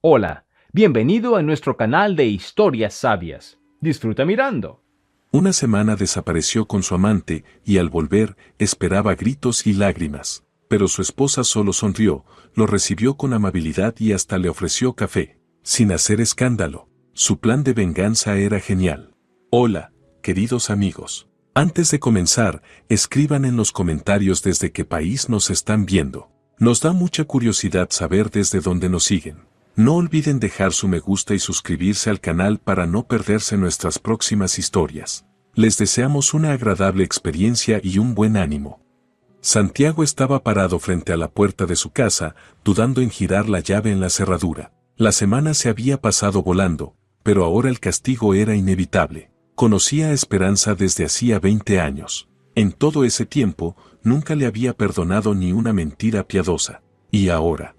Hola, bienvenido a nuestro canal de historias sabias. Disfruta mirando. Una semana desapareció con su amante y al volver esperaba gritos y lágrimas, pero su esposa solo sonrió, lo recibió con amabilidad y hasta le ofreció café, sin hacer escándalo. Su plan de venganza era genial. Hola, queridos amigos. Antes de comenzar, escriban en los comentarios desde qué país nos están viendo. Nos da mucha curiosidad saber desde dónde nos siguen. No olviden dejar su me gusta y suscribirse al canal para no perderse nuestras próximas historias. Les deseamos una agradable experiencia y un buen ánimo. Santiago estaba parado frente a la puerta de su casa, dudando en girar la llave en la cerradura. La semana se había pasado volando, pero ahora el castigo era inevitable. Conocía a Esperanza desde hacía 20 años. En todo ese tiempo, nunca le había perdonado ni una mentira piadosa. Y ahora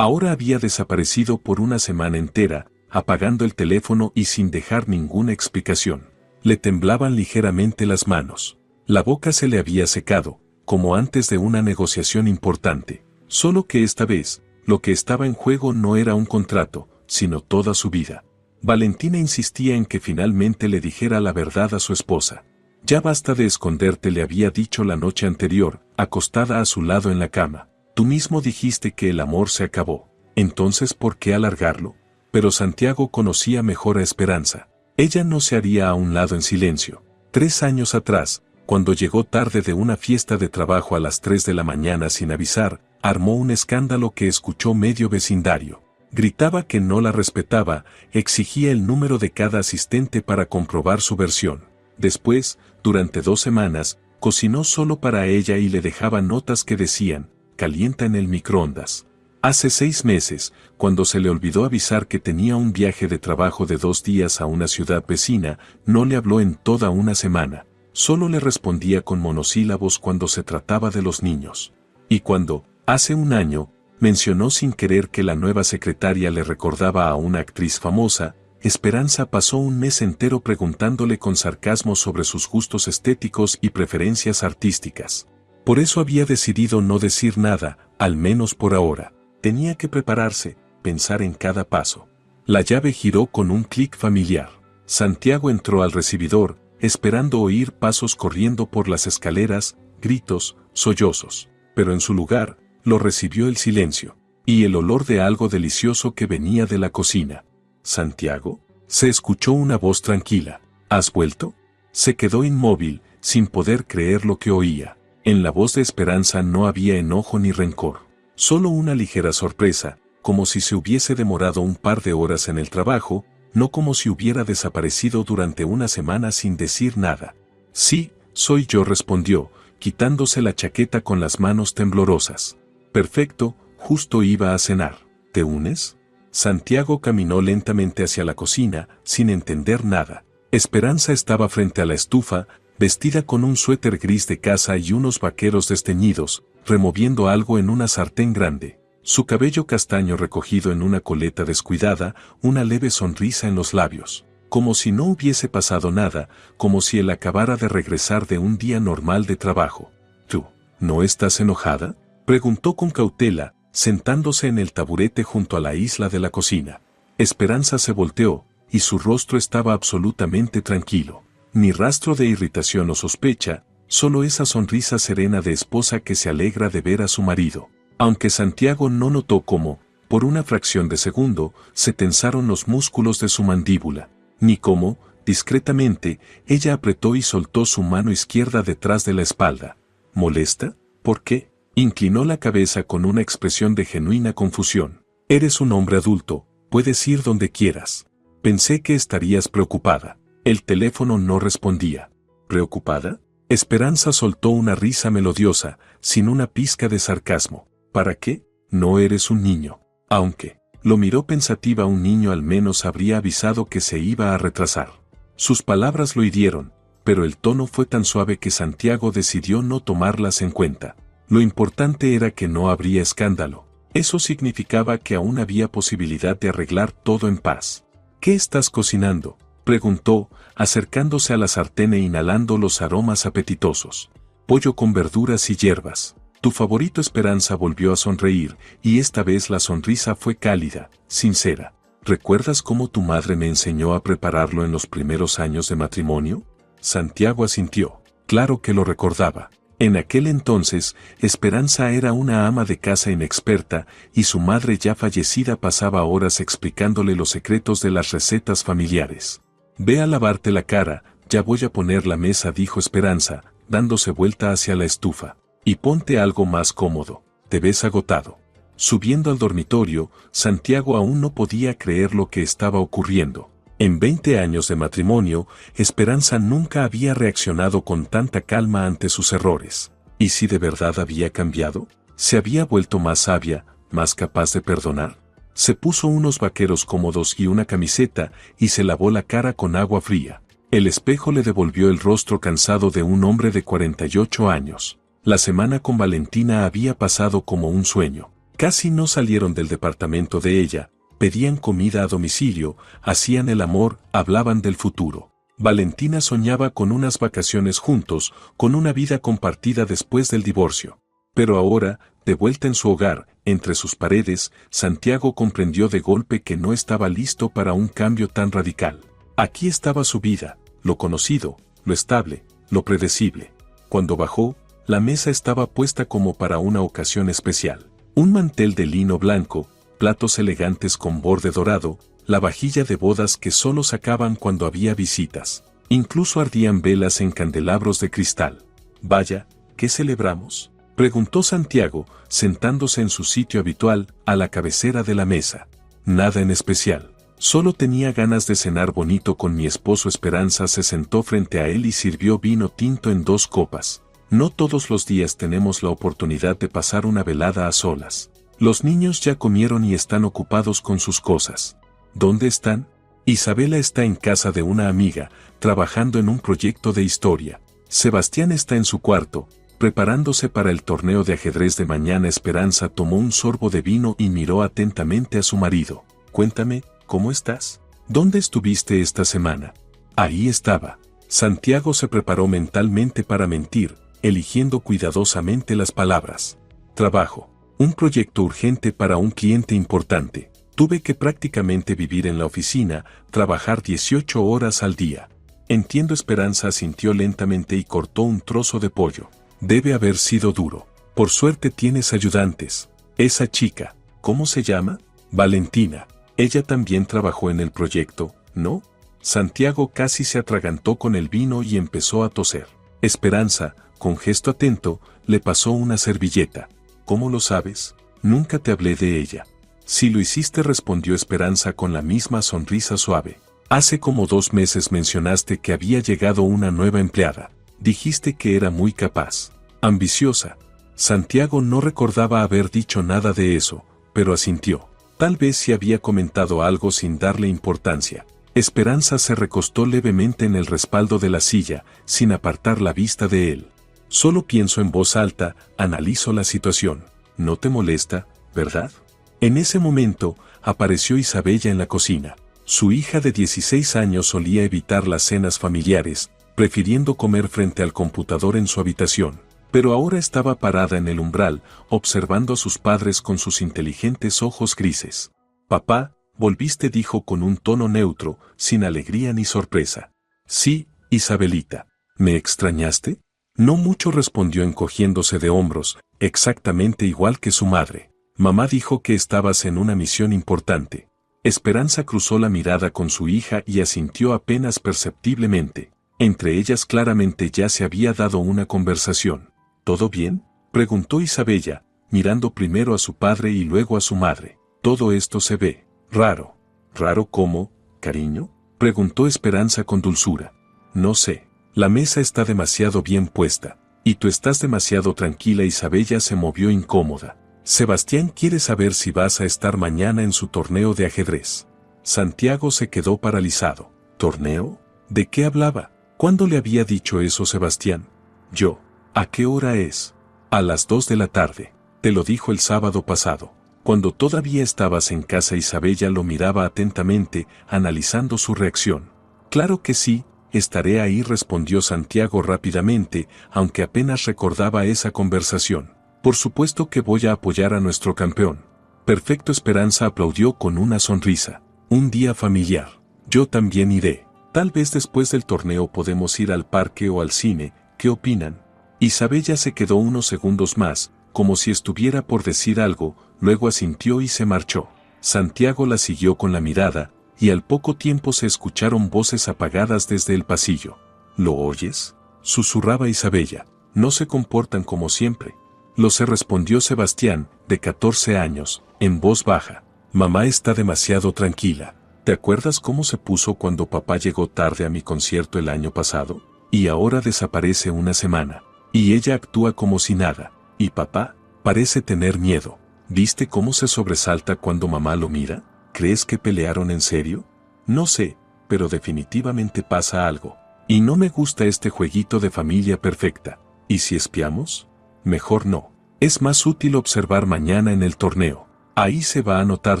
había desaparecido por una semana entera, apagando el teléfono y sin dejar ninguna explicación. Le temblaban ligeramente las manos. La boca se le había secado, como antes de una negociación importante. Solo que esta vez, lo que estaba en juego no era un contrato, sino toda su vida. Valentina insistía en que finalmente le dijera la verdad a su esposa. Ya basta de esconderte, le había dicho la noche anterior, acostada a su lado en la cama. Tú mismo dijiste que el amor se acabó. Entonces, ¿por qué alargarlo? Pero Santiago conocía mejor a Esperanza. Ella no se haría a un lado en silencio. 3 años atrás, cuando llegó tarde de una fiesta de trabajo a las 3 de la mañana sin avisar, armó un escándalo que escuchó medio vecindario. Gritaba que no la respetaba, exigía el número de cada asistente para comprobar su versión. Después, durante 2 semanas, cocinó solo para ella y le dejaba notas que decían: calienta en el microondas. Hace 6 meses, cuando se le olvidó avisar que tenía un viaje de trabajo de 2 días a una ciudad vecina, no le habló en toda una semana. Solo le respondía con monosílabos cuando se trataba de los niños. Y cuando, hace un año, mencionó sin querer que la nueva secretaria le recordaba a una actriz famosa, Esperanza pasó un mes entero preguntándole con sarcasmo sobre sus gustos estéticos y preferencias artísticas. Por eso había decidido no decir nada, al menos por ahora. Tenía que prepararse, pensar en cada paso. La llave giró con un clic familiar. Santiago entró al recibidor, esperando oír pasos corriendo por las escaleras, gritos, sollozos. Pero en su lugar, lo recibió el silencio, y el olor de algo delicioso que venía de la cocina. «¿Santiago?», se escuchó una voz tranquila. «¿Has vuelto?». Se quedó inmóvil, sin poder creer lo que oía. En la voz de Esperanza no había enojo ni rencor, solo una ligera sorpresa, como si se hubiese demorado un par de horas en el trabajo, no como si hubiera desaparecido durante una semana sin decir nada. «Sí, soy yo», respondió, quitándose la chaqueta con las manos temblorosas. «Perfecto, justo iba a cenar. ¿Te unes?». Santiago caminó lentamente hacia la cocina, sin entender nada. Esperanza estaba frente a la estufa, vestida con un suéter gris de casa y unos vaqueros desteñidos, removiendo algo en una sartén grande. Su cabello castaño recogido en una coleta descuidada, una leve sonrisa en los labios. Como si no hubiese pasado nada, como si él acabara de regresar de un día normal de trabajo. «¿Tú, no estás enojada?», preguntó con cautela, sentándose en el taburete junto a la isla de la cocina. Esperanza se volteó, y su rostro estaba absolutamente tranquilo. Ni rastro de irritación o sospecha, solo esa sonrisa serena de esposa que se alegra de ver a su marido. Aunque Santiago no notó cómo, por una fracción de segundo, se tensaron los músculos de su mandíbula, ni cómo, discretamente, ella apretó y soltó su mano izquierda detrás de la espalda. «¿Molesta? ¿Por qué?». Inclinó la cabeza con una expresión de genuina confusión. «Eres un hombre adulto, puedes ir donde quieras. Pensé que estarías preocupada». El teléfono no respondía. «¿Preocupada?». Esperanza soltó una risa melodiosa, sin una pizca de sarcasmo. «¿Para qué? No eres un niño». Aunque, lo miró pensativa, un niño al menos habría avisado que se iba a retrasar. Sus palabras lo hirieron, pero el tono fue tan suave que Santiago decidió no tomarlas en cuenta. Lo importante era que no habría escándalo. Eso significaba que aún había posibilidad de arreglar todo en paz. «¿Qué estás cocinando?», preguntó, acercándose a la sartén e inhalando los aromas apetitosos. «Pollo con verduras y hierbas». Tu favorito. Esperanza volvió a sonreír, y esta vez la sonrisa fue cálida, sincera. ¿Recuerdas cómo tu madre me enseñó a prepararlo en los primeros años de matrimonio? Santiago asintió. Claro que lo recordaba. En aquel entonces, Esperanza era una ama de casa inexperta y su madre ya fallecida pasaba horas explicándole los secretos de las recetas familiares. Ve a lavarte la cara, ya voy a poner la mesa, dijo Esperanza, dándose vuelta hacia la estufa. Y ponte algo más cómodo, te ves agotado. Subiendo al dormitorio, Santiago aún no podía creer lo que estaba ocurriendo. En 20 años de matrimonio, Esperanza nunca había reaccionado con tanta calma ante sus errores. ¿Y si de verdad había cambiado? ¿Se había vuelto más sabia, más capaz de perdonar? Se puso unos vaqueros cómodos y una camiseta y se lavó la cara con agua fría. El espejo le devolvió el rostro cansado de un hombre de 48 años. La semana con Valentina había pasado como un sueño. Casi no salieron del departamento de ella. Pedían comida a domicilio, hacían el amor, hablaban del futuro. Valentina soñaba con unas vacaciones juntos, con una vida compartida después del divorcio. Pero ahora, de vuelta en su hogar, entre sus paredes, Santiago comprendió de golpe que no estaba listo para un cambio tan radical. Aquí estaba su vida, lo conocido, lo estable, lo predecible. Cuando bajó, la mesa estaba puesta como para una ocasión especial. Un mantel de lino blanco, platos elegantes con borde dorado, la vajilla de bodas que solo sacaban cuando había visitas. Incluso ardían velas en candelabros de cristal. Vaya, ¿qué celebramos?, preguntó Santiago, sentándose en su sitio habitual, a la cabecera de la mesa. Nada en especial. Solo tenía ganas de cenar bonito con mi esposo. Esperanza se sentó frente a él y sirvió vino tinto en 2 copas. No todos los días tenemos la oportunidad de pasar una velada a solas. Los niños ya comieron y están ocupados con sus cosas. ¿Dónde están? Isabela está en casa de una amiga, trabajando en un proyecto de historia. Sebastián está en su cuarto, preparándose para el torneo de ajedrez de mañana. Esperanza tomó un sorbo de vino y miró atentamente a su marido. Cuéntame, ¿cómo estás? ¿Dónde estuviste esta semana? Ahí estaba. Santiago se preparó mentalmente para mentir, eligiendo cuidadosamente las palabras. Trabajo. Un proyecto urgente para un cliente importante. Tuve que prácticamente vivir en la oficina, trabajar 18 horas al día. Entiendo. Esperanza asintió lentamente y cortó un trozo de pollo. Debe haber sido duro. Por suerte tienes ayudantes. Esa chica, ¿cómo se llama? Valentina. Ella también trabajó en el proyecto, ¿no? Santiago casi se atragantó con el vino y empezó a toser. Esperanza, con gesto atento, le pasó una servilleta. ¿Cómo lo sabes? Nunca te hablé de ella. Sí lo hiciste, respondió Esperanza con la misma sonrisa suave. Hace como 2 meses mencionaste que había llegado una nueva empleada. Dijiste que era muy capaz, ambiciosa. Santiago no recordaba haber dicho nada de eso, pero asintió. Tal vez sí había comentado algo sin darle importancia. Esperanza se recostó levemente en el respaldo de la silla, sin apartar la vista de él. Solo pienso en voz alta, analizo la situación. No te molesta, ¿verdad? En ese momento, apareció Isabella en la cocina. Su hija de 16 años solía evitar las cenas familiares, prefiriendo comer frente al computador en su habitación. Pero ahora estaba parada en el umbral, observando a sus padres con sus inteligentes ojos grises. Papá, volviste, dijo con un tono neutro, sin alegría ni sorpresa. Sí, Isabelita. ¿Me extrañaste? No mucho, respondió encogiéndose de hombros, exactamente igual que su madre. Mamá dijo que estabas en una misión importante. Esperanza cruzó la mirada con su hija y asintió apenas perceptiblemente. Entre ellas claramente ya se había dado una conversación. ¿Todo bien?, preguntó Isabella, mirando primero a su padre y luego a su madre. Todo esto se ve raro. ¿Raro cómo, cariño?, preguntó Esperanza con dulzura. No sé. La mesa está demasiado bien puesta, y tú estás demasiado tranquila. Isabella se movió incómoda. Sebastián quiere saber si vas a estar mañana en su torneo de ajedrez. Santiago se quedó paralizado. ¿Torneo? ¿De qué hablaba? ¿Cuándo le había dicho eso Sebastián? Yo. ¿A qué hora es? A las 2 de la tarde. Te lo dijo el sábado pasado. Cuando todavía estabas en casa. Isabella lo miraba atentamente, analizando su reacción. Claro que sí. Estaré ahí, respondió Santiago rápidamente, aunque apenas recordaba esa conversación. Por supuesto que voy a apoyar a nuestro campeón. Perfecto. Esperanza aplaudió con una sonrisa. Un día familiar. Yo también iré. Tal vez después del torneo podemos ir al parque o al cine, ¿qué opinan? Isabella se quedó unos segundos más, como si estuviera por decir algo, luego asintió y se marchó. Santiago la siguió con la mirada, y al poco tiempo se escucharon voces apagadas desde el pasillo. ¿Lo oyes?, susurraba Isabella. No se comportan como siempre. Lo se respondió Sebastián, de 14 años, en voz baja. Mamá está demasiado tranquila. ¿Te acuerdas cómo se puso cuando papá llegó tarde a mi concierto el año pasado? Y ahora desaparece una semana. Y ella actúa como si nada. Y papá parece tener miedo. ¿Viste cómo se sobresalta cuando mamá lo mira? ¿Crees que pelearon en serio? No sé, pero definitivamente pasa algo. Y no me gusta este jueguito de familia perfecta. ¿Y si espiamos? Mejor no. Es más útil observar mañana en el torneo. Ahí se va a notar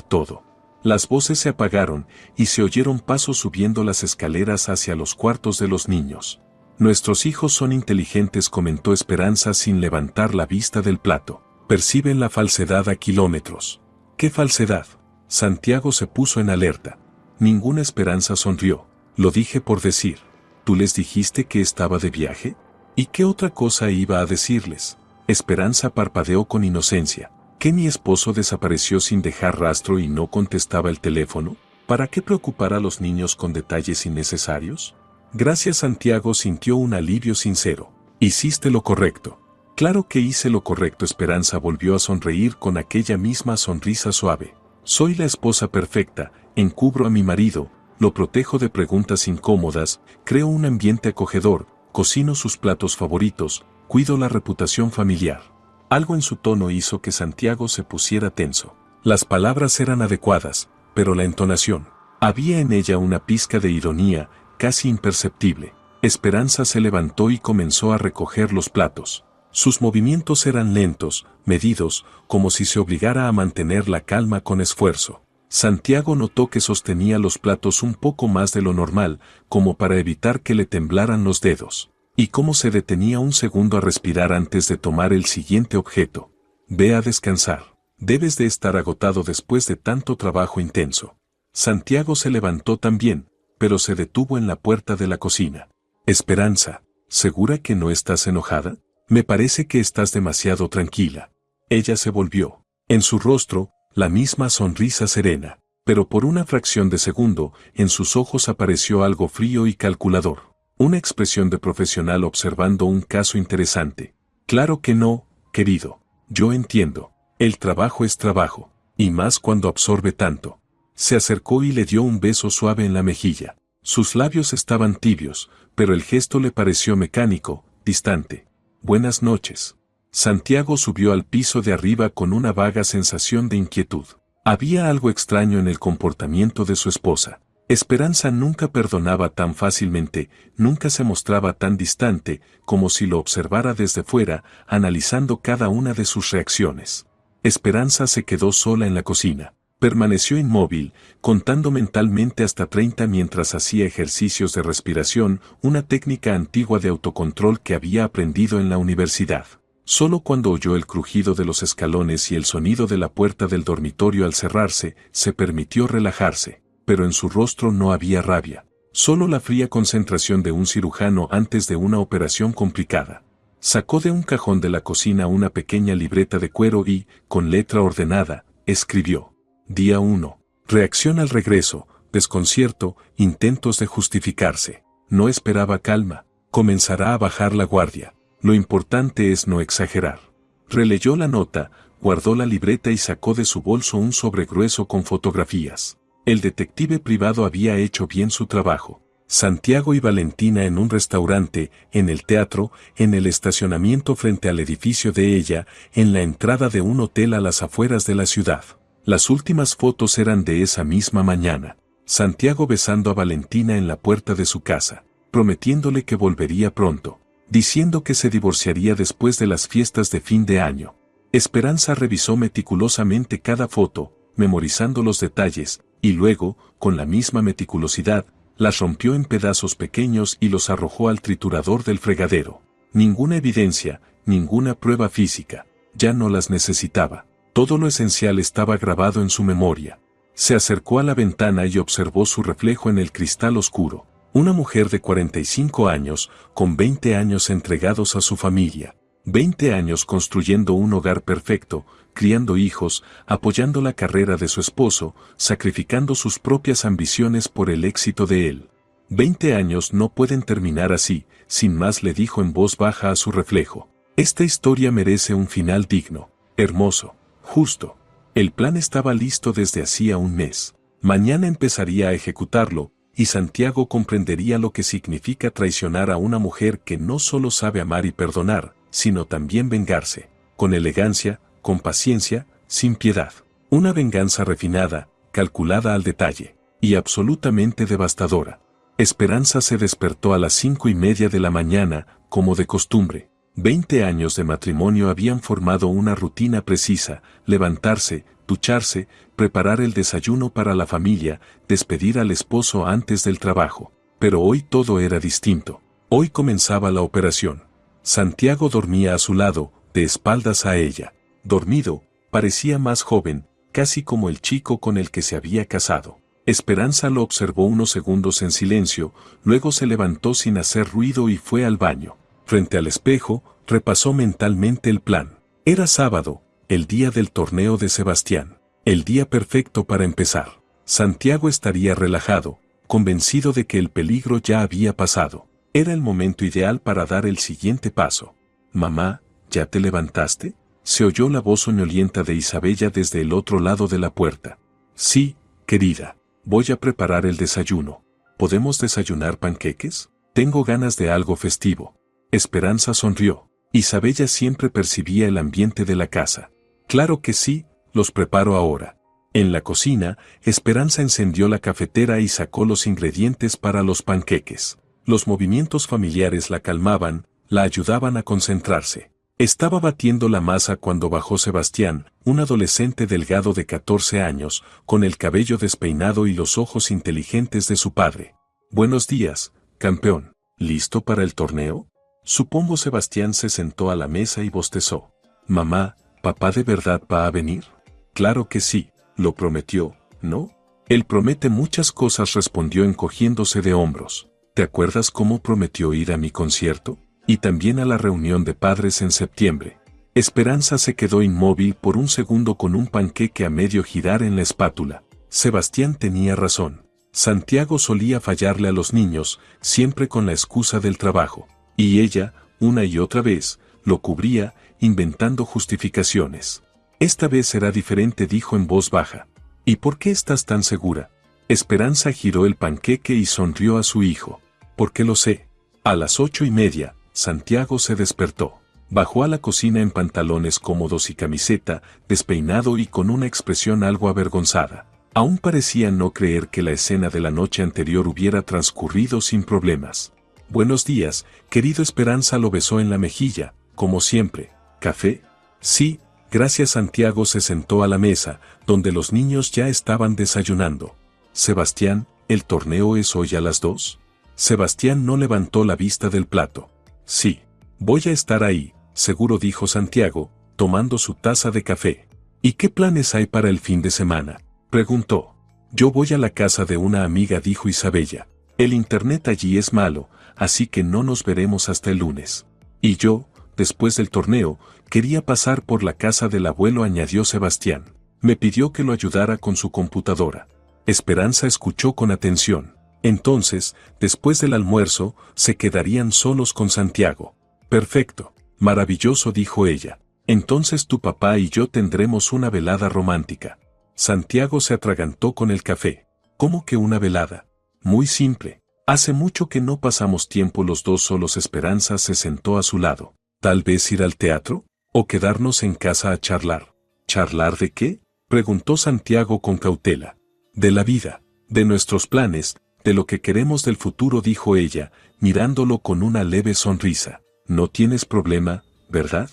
todo. Las voces se apagaron y se oyeron pasos subiendo las escaleras hacia los cuartos de los niños. Nuestros hijos son inteligentes, comentó Esperanza sin levantar la vista del plato. Perciben la falsedad a kilómetros. ¿Qué falsedad? Santiago se puso en alerta. Ninguna. Esperanza sonrió. Lo dije por decir. ¿Tú les dijiste que estaba de viaje? ¿Y qué otra cosa iba a decirles? Esperanza parpadeó con inocencia. ¿Que mi esposo desapareció sin dejar rastro y no contestaba el teléfono? ¿Para qué preocupar a los niños con detalles innecesarios? Gracias. Santiago sintió un alivio sincero. Hiciste lo correcto. Claro que hice lo correcto. Esperanza volvió a sonreír con aquella misma sonrisa suave. Soy la esposa perfecta, encubro a mi marido, lo protejo de preguntas incómodas, creo un ambiente acogedor, cocino sus platos favoritos, cuido la reputación familiar. Algo en su tono hizo que Santiago se pusiera tenso. Las palabras eran adecuadas, pero la entonación. Había en ella una pizca de ironía, casi imperceptible. Esperanza se levantó y comenzó a recoger los platos. Sus movimientos eran lentos, medidos, como si se obligara a mantener la calma con esfuerzo. Santiago notó que sostenía los platos un poco más de lo normal, como para evitar que le temblaran los dedos. Y cómo se detenía un segundo a respirar antes de tomar el siguiente objeto. Ve a descansar. Debes de estar agotado después de tanto trabajo intenso. Santiago se levantó también, pero se detuvo en la puerta de la cocina. Esperanza, ¿segura que no estás enojada? Me parece que estás demasiado tranquila. Ella se volvió. En su rostro, la misma sonrisa serena, pero por una fracción de segundo, en sus ojos apareció algo frío y calculador. Una expresión de profesional observando un caso interesante. Claro que no, querido. Yo entiendo. El trabajo es trabajo, y más cuando absorbe tanto. Se acercó y le dio un beso suave en la mejilla. Sus labios estaban tibios, pero el gesto le pareció mecánico, distante. Buenas noches. Santiago subió al piso de arriba con una vaga sensación de inquietud. Había algo extraño en el comportamiento de su esposa. Esperanza nunca perdonaba tan fácilmente, nunca se mostraba tan distante, como si lo observara desde fuera, analizando cada una de sus reacciones. Esperanza se quedó sola en la cocina. Permaneció inmóvil, contando mentalmente hasta 30 mientras hacía ejercicios de respiración, una técnica antigua de autocontrol que había aprendido en la universidad. Solo cuando oyó el crujido de los escalones y el sonido de la puerta del dormitorio al cerrarse, se permitió relajarse, pero en su rostro no había rabia, solo la fría concentración de un cirujano antes de una operación complicada. Sacó de un cajón de la cocina una pequeña libreta de cuero y, con letra ordenada, escribió. Día 1. Reacción al regreso, desconcierto, intentos de justificarse. No esperaba calma, comenzará a bajar la guardia. Lo importante es no exagerar. Releyó la nota, guardó la libreta y sacó de su bolso un sobre grueso con fotografías. El detective privado había hecho bien su trabajo. Santiago y Valentina en un restaurante, en el teatro, en el estacionamiento frente al edificio de ella, en la entrada de un hotel a las afueras de la ciudad. Las últimas fotos eran de esa misma mañana. Santiago besando a Valentina en la puerta de su casa, prometiéndole que volvería pronto, diciendo que se divorciaría después de las fiestas de fin de año. Esperanza revisó meticulosamente cada foto, memorizando los detalles, y luego, con la misma meticulosidad, las rompió en pedazos pequeños y los arrojó al triturador del fregadero. Ninguna evidencia, ninguna prueba física, ya no las necesitaba. Todo lo esencial estaba grabado en su memoria. Se acercó a la ventana y observó su reflejo en el cristal oscuro. Una mujer de 45 años, con 20 años entregados a su familia. 20 años construyendo un hogar perfecto, criando hijos, apoyando la carrera de su esposo, sacrificando sus propias ambiciones por el éxito de él. 20 años no pueden terminar así, sin más le dijo en voz baja a su reflejo. Esta historia merece un final digno, hermoso, justo. El plan estaba listo desde hacía un mes. Mañana empezaría a ejecutarlo, y Santiago comprendería lo que significa traicionar a una mujer que no solo sabe amar y perdonar, sino también vengarse, con elegancia, con paciencia, sin piedad. Una venganza refinada, calculada al detalle, y absolutamente devastadora. Esperanza se despertó a las 5:30 de la mañana, como de costumbre. 20 años de matrimonio habían formado una rutina precisa: levantarse, ducharse, preparar el desayuno para la familia, despedir al esposo antes del trabajo. Pero hoy todo era distinto. Hoy comenzaba la operación. Santiago dormía a su lado, de espaldas a ella. Dormido, parecía más joven, casi como el chico con el que se había casado. Esperanza lo observó unos segundos en silencio, luego se levantó sin hacer ruido y fue al baño. Frente al espejo, repasó mentalmente el plan. Era sábado, el día del torneo de Sebastián. El día perfecto para empezar. Santiago estaría relajado, convencido de que el peligro ya había pasado. Era el momento ideal para dar el siguiente paso. «Mamá, ¿ya te levantaste?», se oyó la voz soñolienta de Isabella desde el otro lado de la puerta. «Sí, querida, voy a preparar el desayuno. ¿Podemos desayunar panqueques? Tengo ganas de algo festivo». Esperanza sonrió. Isabella siempre percibía el ambiente de la casa. «Claro que sí, los preparo ahora». En la cocina, Esperanza encendió la cafetera y sacó los ingredientes para los panqueques. Los movimientos familiares la calmaban, la ayudaban a concentrarse. Estaba batiendo la masa cuando bajó Sebastián, un adolescente delgado de 14 años, con el cabello despeinado y los ojos inteligentes de su padre. «Buenos días, campeón. ¿Listo para el torneo?». Supongo. Sebastián se sentó a la mesa y bostezó. «Mamá, ¿papá de verdad va a venir?». «Claro que sí, lo prometió, ¿no?». «Él promete muchas cosas», respondió encogiéndose de hombros. «¿Te acuerdas cómo prometió ir a mi concierto? Y también a la reunión de padres en septiembre». Esperanza se quedó inmóvil por un segundo con un panqueque a medio girar en la espátula. Sebastián tenía razón. Santiago solía fallarle a los niños, siempre con la excusa del trabajo. Y ella, una y otra vez, lo cubría, inventando justificaciones. «Esta vez será diferente», dijo en voz baja. «¿Y por qué estás tan segura?». Esperanza giró el panqueque y sonrió a su hijo. «Porque lo sé». A las 8:30, Santiago se despertó. Bajó a la cocina en pantalones cómodos y camiseta, despeinado y con una expresión algo avergonzada. Aún parecía no creer que la escena de la noche anterior hubiera transcurrido sin problemas. «Buenos días, querido». Esperanza lo besó en la mejilla, como siempre. «¿Café?». «Sí, gracias». Santiago se sentó a la mesa, donde los niños ya estaban desayunando. «Sebastián, ¿el torneo es hoy a las 2?». Sebastián no levantó la vista del plato. «Sí, voy a estar ahí, seguro», dijo Santiago, tomando su taza de café. «¿Y qué planes hay para el fin de semana?», preguntó. «Yo voy a la casa de una amiga», dijo Isabella. «El internet allí es malo, así que no nos veremos hasta el lunes». «Y yo, después del torneo, quería pasar por la casa del abuelo», añadió Sebastián. «Me pidió que lo ayudara con su computadora». Esperanza escuchó con atención. Entonces, después del almuerzo, se quedarían solos con Santiago. «Perfecto, maravilloso», dijo ella. «Entonces tu papá y yo tendremos una velada romántica». Santiago se atragantó con el café. «¿Cómo que una velada?». «Muy simple. Hace mucho que no pasamos tiempo los dos solos». Esperanza se sentó a su lado. «Tal vez ir al teatro, o quedarnos en casa a charlar». «¿Charlar de qué?», preguntó Santiago con cautela. «De la vida, de nuestros planes, de lo que queremos del futuro», dijo ella, mirándolo con una leve sonrisa. «No tienes problema, ¿verdad?».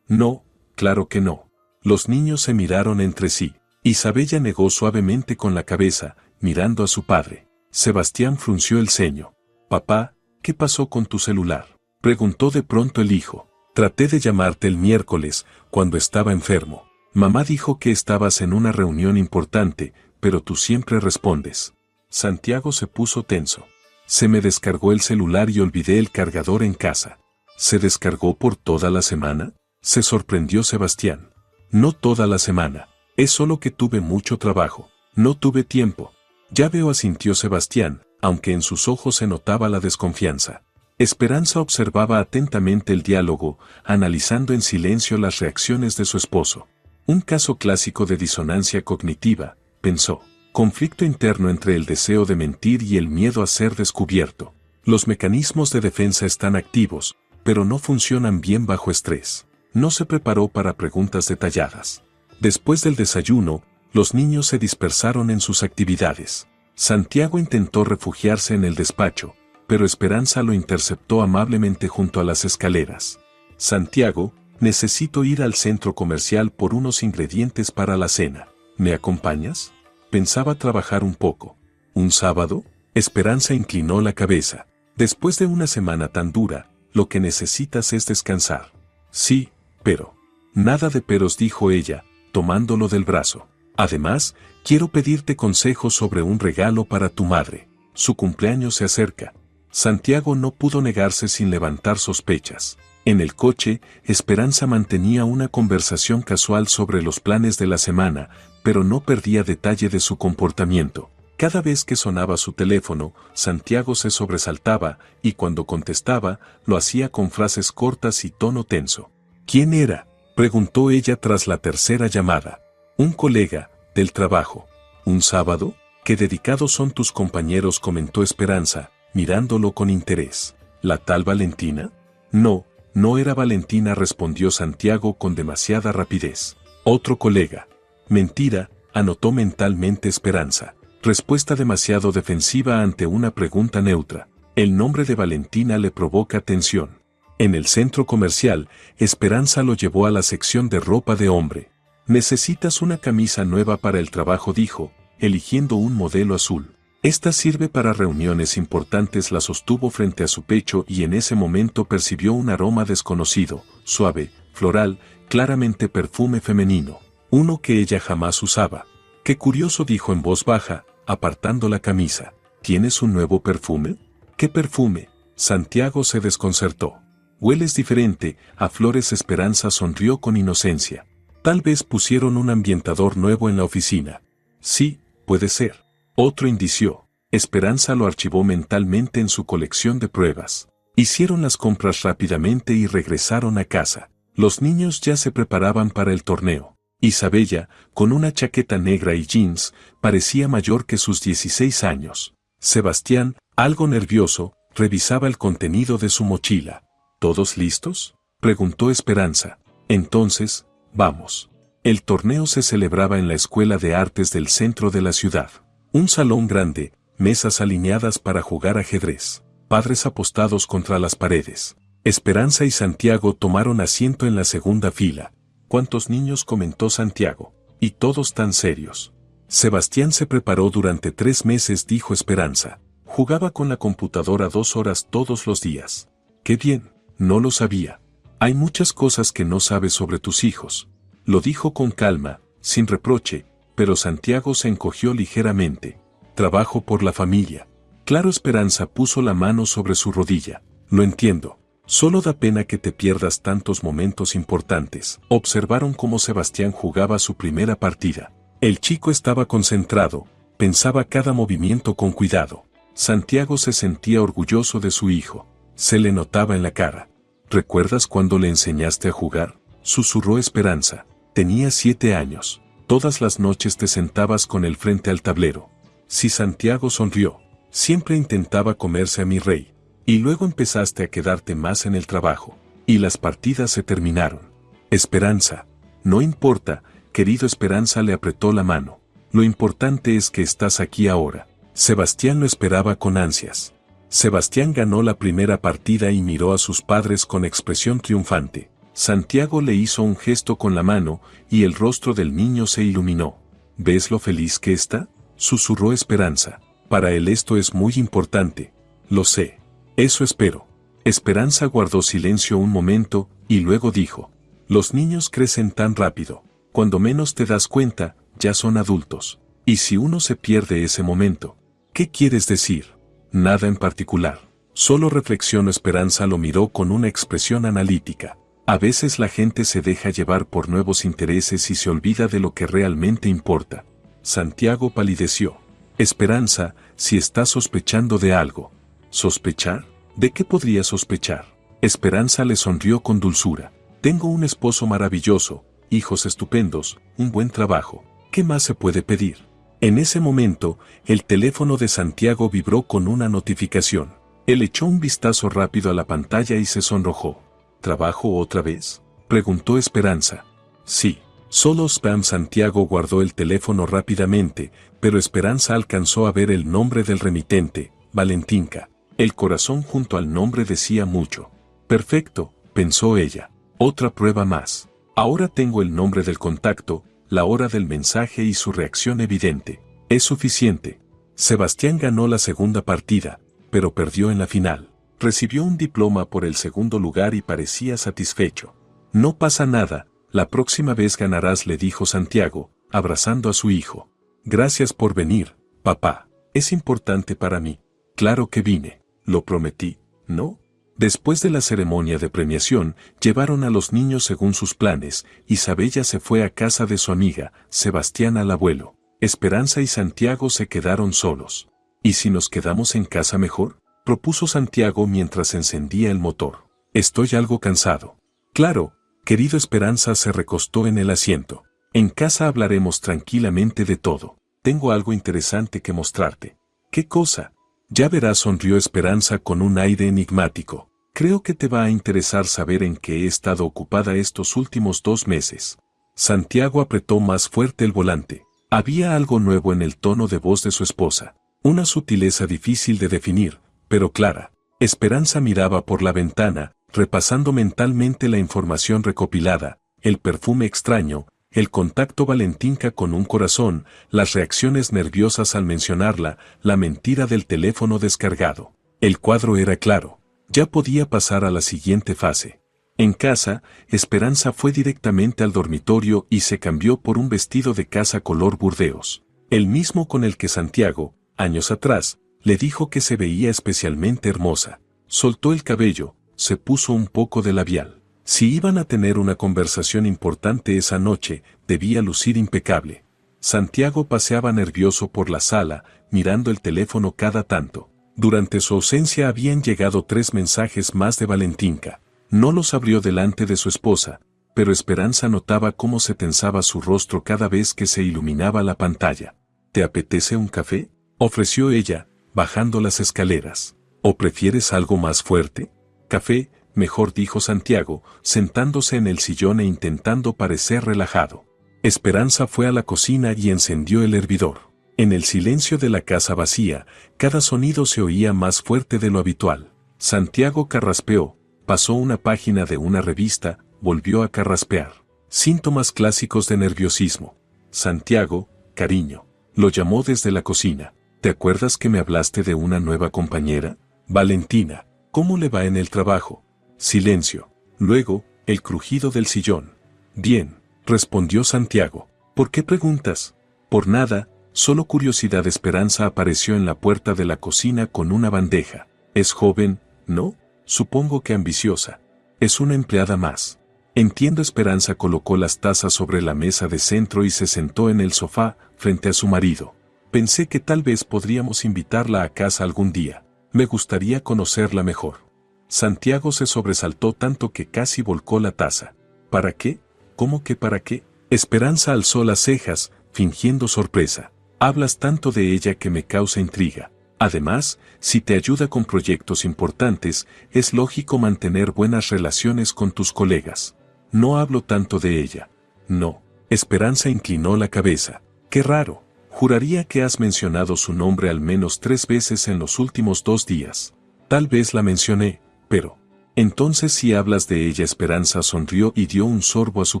«No, claro que no». Los niños se miraron entre sí. Isabella negó suavemente con la cabeza, mirando a su padre. Sebastián frunció el ceño. «Papá, ¿qué pasó con tu celular?», preguntó de pronto el hijo. «Traté de llamarte el miércoles, cuando estaba enfermo. Mamá dijo que estabas en una reunión importante, pero tú siempre respondes. Santiago se puso tenso. Se me descargó el celular y olvidé el cargador en casa. ¿Se descargó por toda la semana? Se sorprendió Sebastián. No toda la semana. Es solo que tuve mucho trabajo. No tuve tiempo. Ya veo, asintió Sebastián, aunque en sus ojos se notaba la desconfianza. Esperanza observaba atentamente el diálogo, analizando en silencio las reacciones de su esposo. Un caso clásico de disonancia cognitiva, pensó. Conflicto interno entre el deseo de mentir y el miedo a ser descubierto. Los mecanismos de defensa están activos, pero no funcionan bien bajo estrés. No se preparó para preguntas detalladas. Después del desayuno, los niños se dispersaron en sus actividades. Santiago intentó refugiarse en el despacho, pero Esperanza lo interceptó amablemente junto a las escaleras. Santiago, necesito ir al centro comercial por unos ingredientes para la cena. ¿Me acompañas? Pensaba trabajar un poco. ¿Un sábado? Esperanza inclinó la cabeza. Después de una semana tan dura, lo que necesitas es descansar. Sí, pero. Nada de peros, dijo ella, tomándolo del brazo. Además, quiero pedirte consejos sobre un regalo para tu madre. Su cumpleaños se acerca. Santiago no pudo negarse sin levantar sospechas. En el coche, Esperanza mantenía una conversación casual sobre los planes de la semana, pero no perdía detalle de su comportamiento. Cada vez que sonaba su teléfono, Santiago se sobresaltaba, y cuando contestaba, lo hacía con frases cortas y tono tenso. ¿Quién era?, preguntó ella tras la tercera llamada. Un colega, del trabajo. ¿Un sábado? ¿Qué dedicados son tus compañeros?, comentó Esperanza, mirándolo con interés. ¿La tal Valentina? No, no era Valentina, respondió Santiago con demasiada rapidez. Otro colega. Mentira, anotó mentalmente Esperanza. Respuesta demasiado defensiva ante una pregunta neutra. El nombre de Valentina le provoca tensión. En el centro comercial, Esperanza lo llevó a la sección de ropa de hombre. Necesitas una camisa nueva para el trabajo, dijo, eligiendo un modelo azul. Esta sirve para reuniones importantes, la sostuvo frente a su pecho y en ese momento percibió un aroma desconocido, suave, floral, claramente perfume femenino. Uno que ella jamás usaba. Qué curioso, dijo en voz baja, apartando la camisa. ¿Tienes un nuevo perfume? ¿Qué perfume? Santiago se desconcertó. Hueles diferente, a flores. Esperanza sonrió con inocencia. Tal vez pusieron un ambientador nuevo en la oficina. Sí, puede ser. Otro indicio. Esperanza lo archivó mentalmente en su colección de pruebas. Hicieron las compras rápidamente y regresaron a casa. Los niños ya se preparaban para el torneo. Isabella, con una chaqueta negra y jeans, parecía mayor que sus 16 años. Sebastián, algo nervioso, revisaba el contenido de su mochila. ¿Todos listos?, preguntó Esperanza. Entonces, vamos. El torneo se celebraba en la Escuela de Artes del centro de la ciudad. Un salón grande, mesas alineadas para jugar ajedrez, padres apostados contra las paredes. Esperanza y Santiago tomaron asiento en la segunda fila. ¿Cuántos niños?, comentó Santiago. Y todos tan serios. Sebastián se preparó durante 3 meses, dijo Esperanza. Jugaba con la computadora 2 horas todos los días. ¡Qué bien! No lo sabía. Hay muchas cosas que no sabes sobre tus hijos. Lo dijo con calma, sin reproche, pero Santiago se encogió ligeramente. Trabajo por la familia. Claro. Esperanza puso la mano sobre su rodilla. Lo entiendo. Solo da pena que te pierdas tantos momentos importantes. Observaron cómo Sebastián jugaba su primera partida. El chico estaba concentrado, pensaba cada movimiento con cuidado. Santiago se sentía orgulloso de su hijo. Se le notaba en la cara. ¿Recuerdas cuando le enseñaste a jugar?, susurró Esperanza. Tenía 7 años. Todas las noches te sentabas con él frente al tablero. Sí, Santiago sonrió. Siempre intentaba comerse a mi rey. Y luego empezaste a quedarte más en el trabajo. Y las partidas se terminaron. Esperanza. No importa, querido. Esperanza le apretó la mano. Lo importante es que estás aquí ahora. Sebastián lo esperaba con ansias. Sebastián ganó la primera partida y miró a sus padres con expresión triunfante. Santiago le hizo un gesto con la mano y el rostro del niño se iluminó. ¿Ves lo feliz que está?, susurró Esperanza. Para él esto es muy importante. Lo sé. Eso espero. Esperanza guardó silencio un momento y luego dijo: los niños crecen tan rápido. Cuando menos te das cuenta, ya son adultos. ¿Y si uno se pierde ese momento? ¿Qué quieres decir? Nada en particular. Solo reflexionó. Esperanza lo miró con una expresión analítica. A veces la gente se deja llevar por nuevos intereses y se olvida de lo que realmente importa. Santiago palideció. Esperanza, si estás sospechando de algo. ¿Sospechar? ¿De qué podría sospechar? Esperanza le sonrió con dulzura. Tengo un esposo maravilloso, hijos estupendos, un buen trabajo. ¿Qué más se puede pedir? En ese momento, el teléfono de Santiago vibró con una notificación. Él echó un vistazo rápido a la pantalla y se sonrojó. ¿Trabajo otra vez?, preguntó Esperanza. Sí. Solo spam. Santiago guardó el teléfono rápidamente, pero Esperanza alcanzó a ver el nombre del remitente, Valentinka. El corazón junto al nombre decía mucho. Perfecto, pensó ella. Otra prueba más. Ahora tengo el nombre del contacto, la hora del mensaje y su reacción evidente. Es suficiente. Sebastián ganó la segunda partida, pero perdió en la final. Recibió un diploma por el segundo lugar y parecía satisfecho. No pasa nada, la próxima vez ganarás, le dijo Santiago, abrazando a su hijo. Gracias por venir, papá. Es importante para mí. Claro que vine. Lo prometí, ¿no? Después de la ceremonia de premiación, llevaron a los niños según sus planes. Isabella se fue a casa de su amiga, Sebastián al abuelo. Esperanza y Santiago se quedaron solos. ¿Y si nos quedamos en casa mejor?, propuso Santiago mientras encendía el motor. Estoy algo cansado. Claro, querido. Esperanza se recostó en el asiento. En casa hablaremos tranquilamente de todo. Tengo algo interesante que mostrarte. ¿Qué cosa? Ya verás, sonrió Esperanza con un aire enigmático. Creo que te va a interesar saber en qué he estado ocupada estos últimos 2 meses. Santiago apretó más fuerte el volante. Había algo nuevo en el tono de voz de su esposa. Una sutileza difícil de definir, pero clara. Esperanza miraba por la ventana, repasando mentalmente la información recopilada, el perfume extraño, el contacto Valentinka con un corazón, las reacciones nerviosas al mencionarla, la mentira del teléfono descargado. El cuadro era claro. Ya podía pasar a la siguiente fase. En casa, Esperanza fue directamente al dormitorio y se cambió por un vestido de casa color burdeos, el mismo con el que Santiago, años atrás, le dijo que se veía especialmente hermosa. Soltó el cabello, se puso un poco de labial. Si iban a tener una conversación importante esa noche, debía lucir impecable. Santiago paseaba nervioso por la sala, mirando el teléfono cada tanto. Durante su ausencia habían llegado 3 mensajes más de Valentinka. No los abrió delante de su esposa, pero Esperanza notaba cómo se tensaba su rostro cada vez que se iluminaba la pantalla. ¿Te apetece un café?, ofreció ella, bajando las escaleras. ¿O prefieres algo más fuerte? Café, mejor, dijo Santiago, sentándose en el sillón e intentando parecer relajado. Esperanza fue a la cocina y encendió el hervidor. En el silencio de la casa vacía, cada sonido se oía más fuerte de lo habitual. Santiago carraspeó, pasó una página de una revista, volvió a carraspear. Síntomas clásicos de nerviosismo. Santiago, cariño, lo llamó desde la cocina. ¿Te acuerdas que me hablaste de una nueva compañera? Valentina, ¿cómo le va en el trabajo? Silencio. Luego, el crujido del sillón. Bien, respondió Santiago. ¿Por qué preguntas? Por nada, solo curiosidad. Esperanza apareció en la puerta de la cocina con una bandeja. Es joven, ¿no? Supongo que ambiciosa. Es una empleada más. Entiendo. Esperanza colocó las tazas sobre la mesa de centro y se sentó en el sofá, frente a su marido. Pensé que tal vez podríamos invitarla a casa algún día. Me gustaría conocerla mejor. Santiago se sobresaltó tanto que casi volcó la taza. ¿Para qué? ¿Cómo que para qué? Esperanza alzó las cejas, fingiendo sorpresa. Hablas tanto de ella que me causa intriga. Además, si te ayuda con proyectos importantes, es lógico mantener buenas relaciones con tus colegas. No hablo tanto de ella. No. Esperanza inclinó la cabeza. Qué raro. Juraría que has mencionado su nombre al menos 3 veces en los últimos 2 días. Tal vez la mencioné, pero... Entonces si hablas de ella. Esperanza sonrió y dio un sorbo a su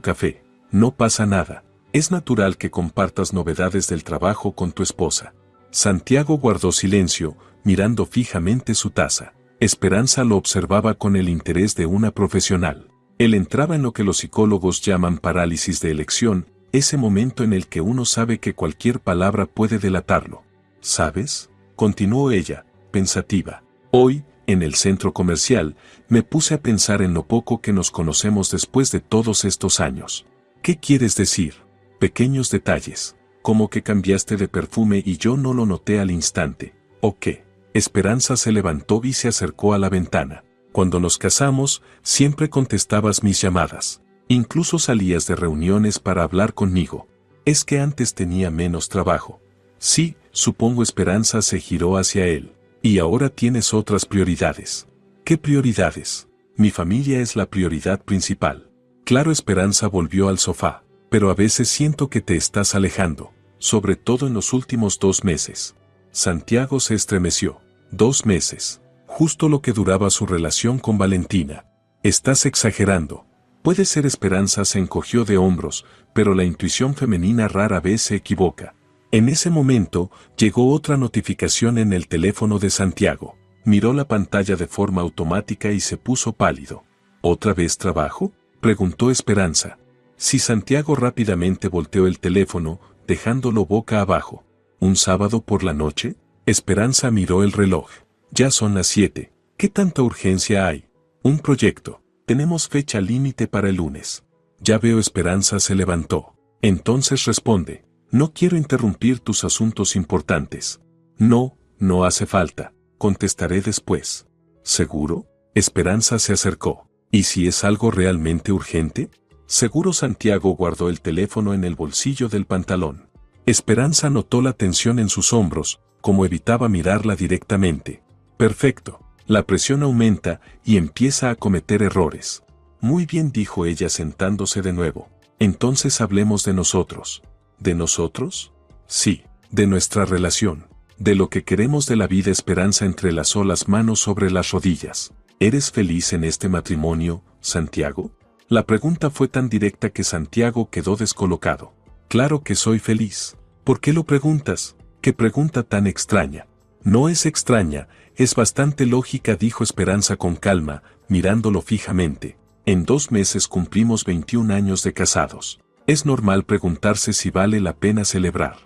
café. No pasa nada. Es natural que compartas novedades del trabajo con tu esposa. Santiago guardó silencio, mirando fijamente su taza. Esperanza lo observaba con el interés de una profesional. Él entraba en lo que los psicólogos llaman parálisis de elección. ese momento en el que uno sabe que cualquier palabra puede delatarlo. ¿Sabes?, continuó ella, pensativa. Hoy, en el centro comercial, me puse a pensar en lo poco que nos conocemos después de todos estos años. ¿Qué quieres decir? Pequeños detalles, como que cambiaste de perfume y yo no lo noté al instante. ¿O qué? Esperanza se levantó y se acercó a la ventana. Cuando nos casamos, siempre contestabas mis llamadas. Incluso salías de reuniones para hablar conmigo. Es que antes tenía menos trabajo. Sí, supongo. Esperanza se giró hacia él. Y ahora tienes otras prioridades. ¿Qué prioridades? Mi familia es la prioridad principal. Claro. Esperanza volvió al sofá. Pero a veces siento que te estás alejando, sobre todo en los últimos 2 meses. Santiago se estremeció. 2 meses. Justo lo que duraba su relación con Valentina. Estás exagerando. Puede ser. Esperanza se encogió de hombros, pero la intuición femenina rara vez se equivoca. En ese momento, llegó otra notificación en el teléfono de Santiago. Miró la pantalla de forma automática y se puso pálido. ¿Otra vez trabajo?, preguntó Esperanza. Sí. Santiago rápidamente volteó el teléfono, dejándolo boca abajo. ¿Un sábado por la noche? Esperanza miró el reloj. Ya son las 7. ¿Qué tanta urgencia hay? Un proyecto. Tenemos fecha límite para el lunes. Ya veo. Esperanza se levantó. Entonces responde. No quiero interrumpir tus asuntos importantes. No, no hace falta. Contestaré después. ¿Seguro? Esperanza se acercó. ¿Y si es algo realmente urgente? Seguro. Santiago guardó el teléfono en el bolsillo del pantalón. Esperanza notó la tensión en sus hombros, como evitaba mirarla directamente. Perfecto. La presión aumenta y empieza a cometer errores. Muy bien, dijo ella sentándose de nuevo. Entonces hablemos de nosotros. ¿De nosotros? Sí, de nuestra relación. De lo que queremos de la vida. Esperanza entrelazó las manos sobre las rodillas. ¿Eres feliz en este matrimonio, Santiago? La pregunta fue tan directa que Santiago quedó descolocado. Claro que soy feliz. ¿Por qué lo preguntas? ¿Qué pregunta tan extraña? No es extraña, es bastante lógica, dijo Esperanza con calma, mirándolo fijamente. En 2 meses cumplimos 21 años de casados. Es normal preguntarse si vale la pena celebrar.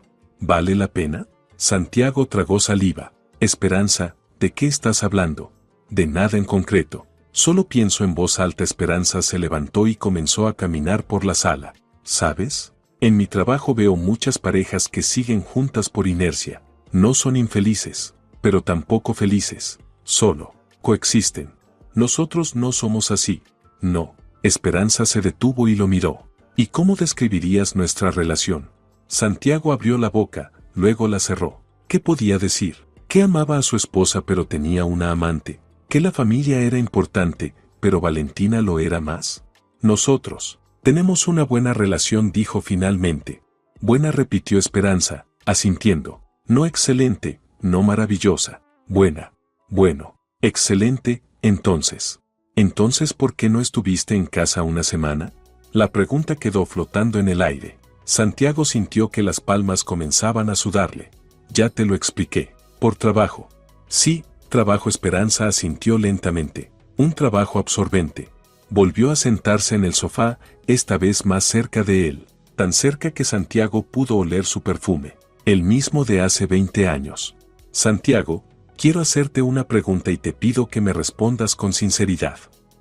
¿Vale la pena? Santiago tragó saliva. Esperanza, ¿de qué estás hablando? De nada en concreto. Solo pienso en voz alta. Esperanza se levantó y comenzó a caminar por la sala. ¿Sabes? En mi trabajo veo muchas parejas que siguen juntas por inercia. No son infelices, pero tampoco felices. Solo coexisten. Nosotros no somos así. No. Esperanza se detuvo y lo miró. ¿Y cómo describirías nuestra relación? Santiago abrió la boca, luego la cerró. ¿Qué podía decir? Que amaba a su esposa pero tenía una amante. Que la familia era importante, pero Valentina lo era más. Nosotros tenemos una buena relación, dijo finalmente. Buena, repitió Esperanza, asintiendo. No excelente, no maravillosa. Buena. Bueno. Excelente, entonces. Entonces, ¿por qué no estuviste en casa una semana? La pregunta quedó flotando en el aire. Santiago sintió que las palmas comenzaban a sudarle. Ya te lo expliqué. Por trabajo. Sí, trabajo. Esperanza asintió lentamente. Un trabajo absorbente. Volvió a sentarse en el sofá, esta vez más cerca de él, tan cerca que Santiago pudo oler su perfume, el mismo de hace 20 años. Santiago, quiero hacerte una pregunta y te pido que me respondas con sinceridad.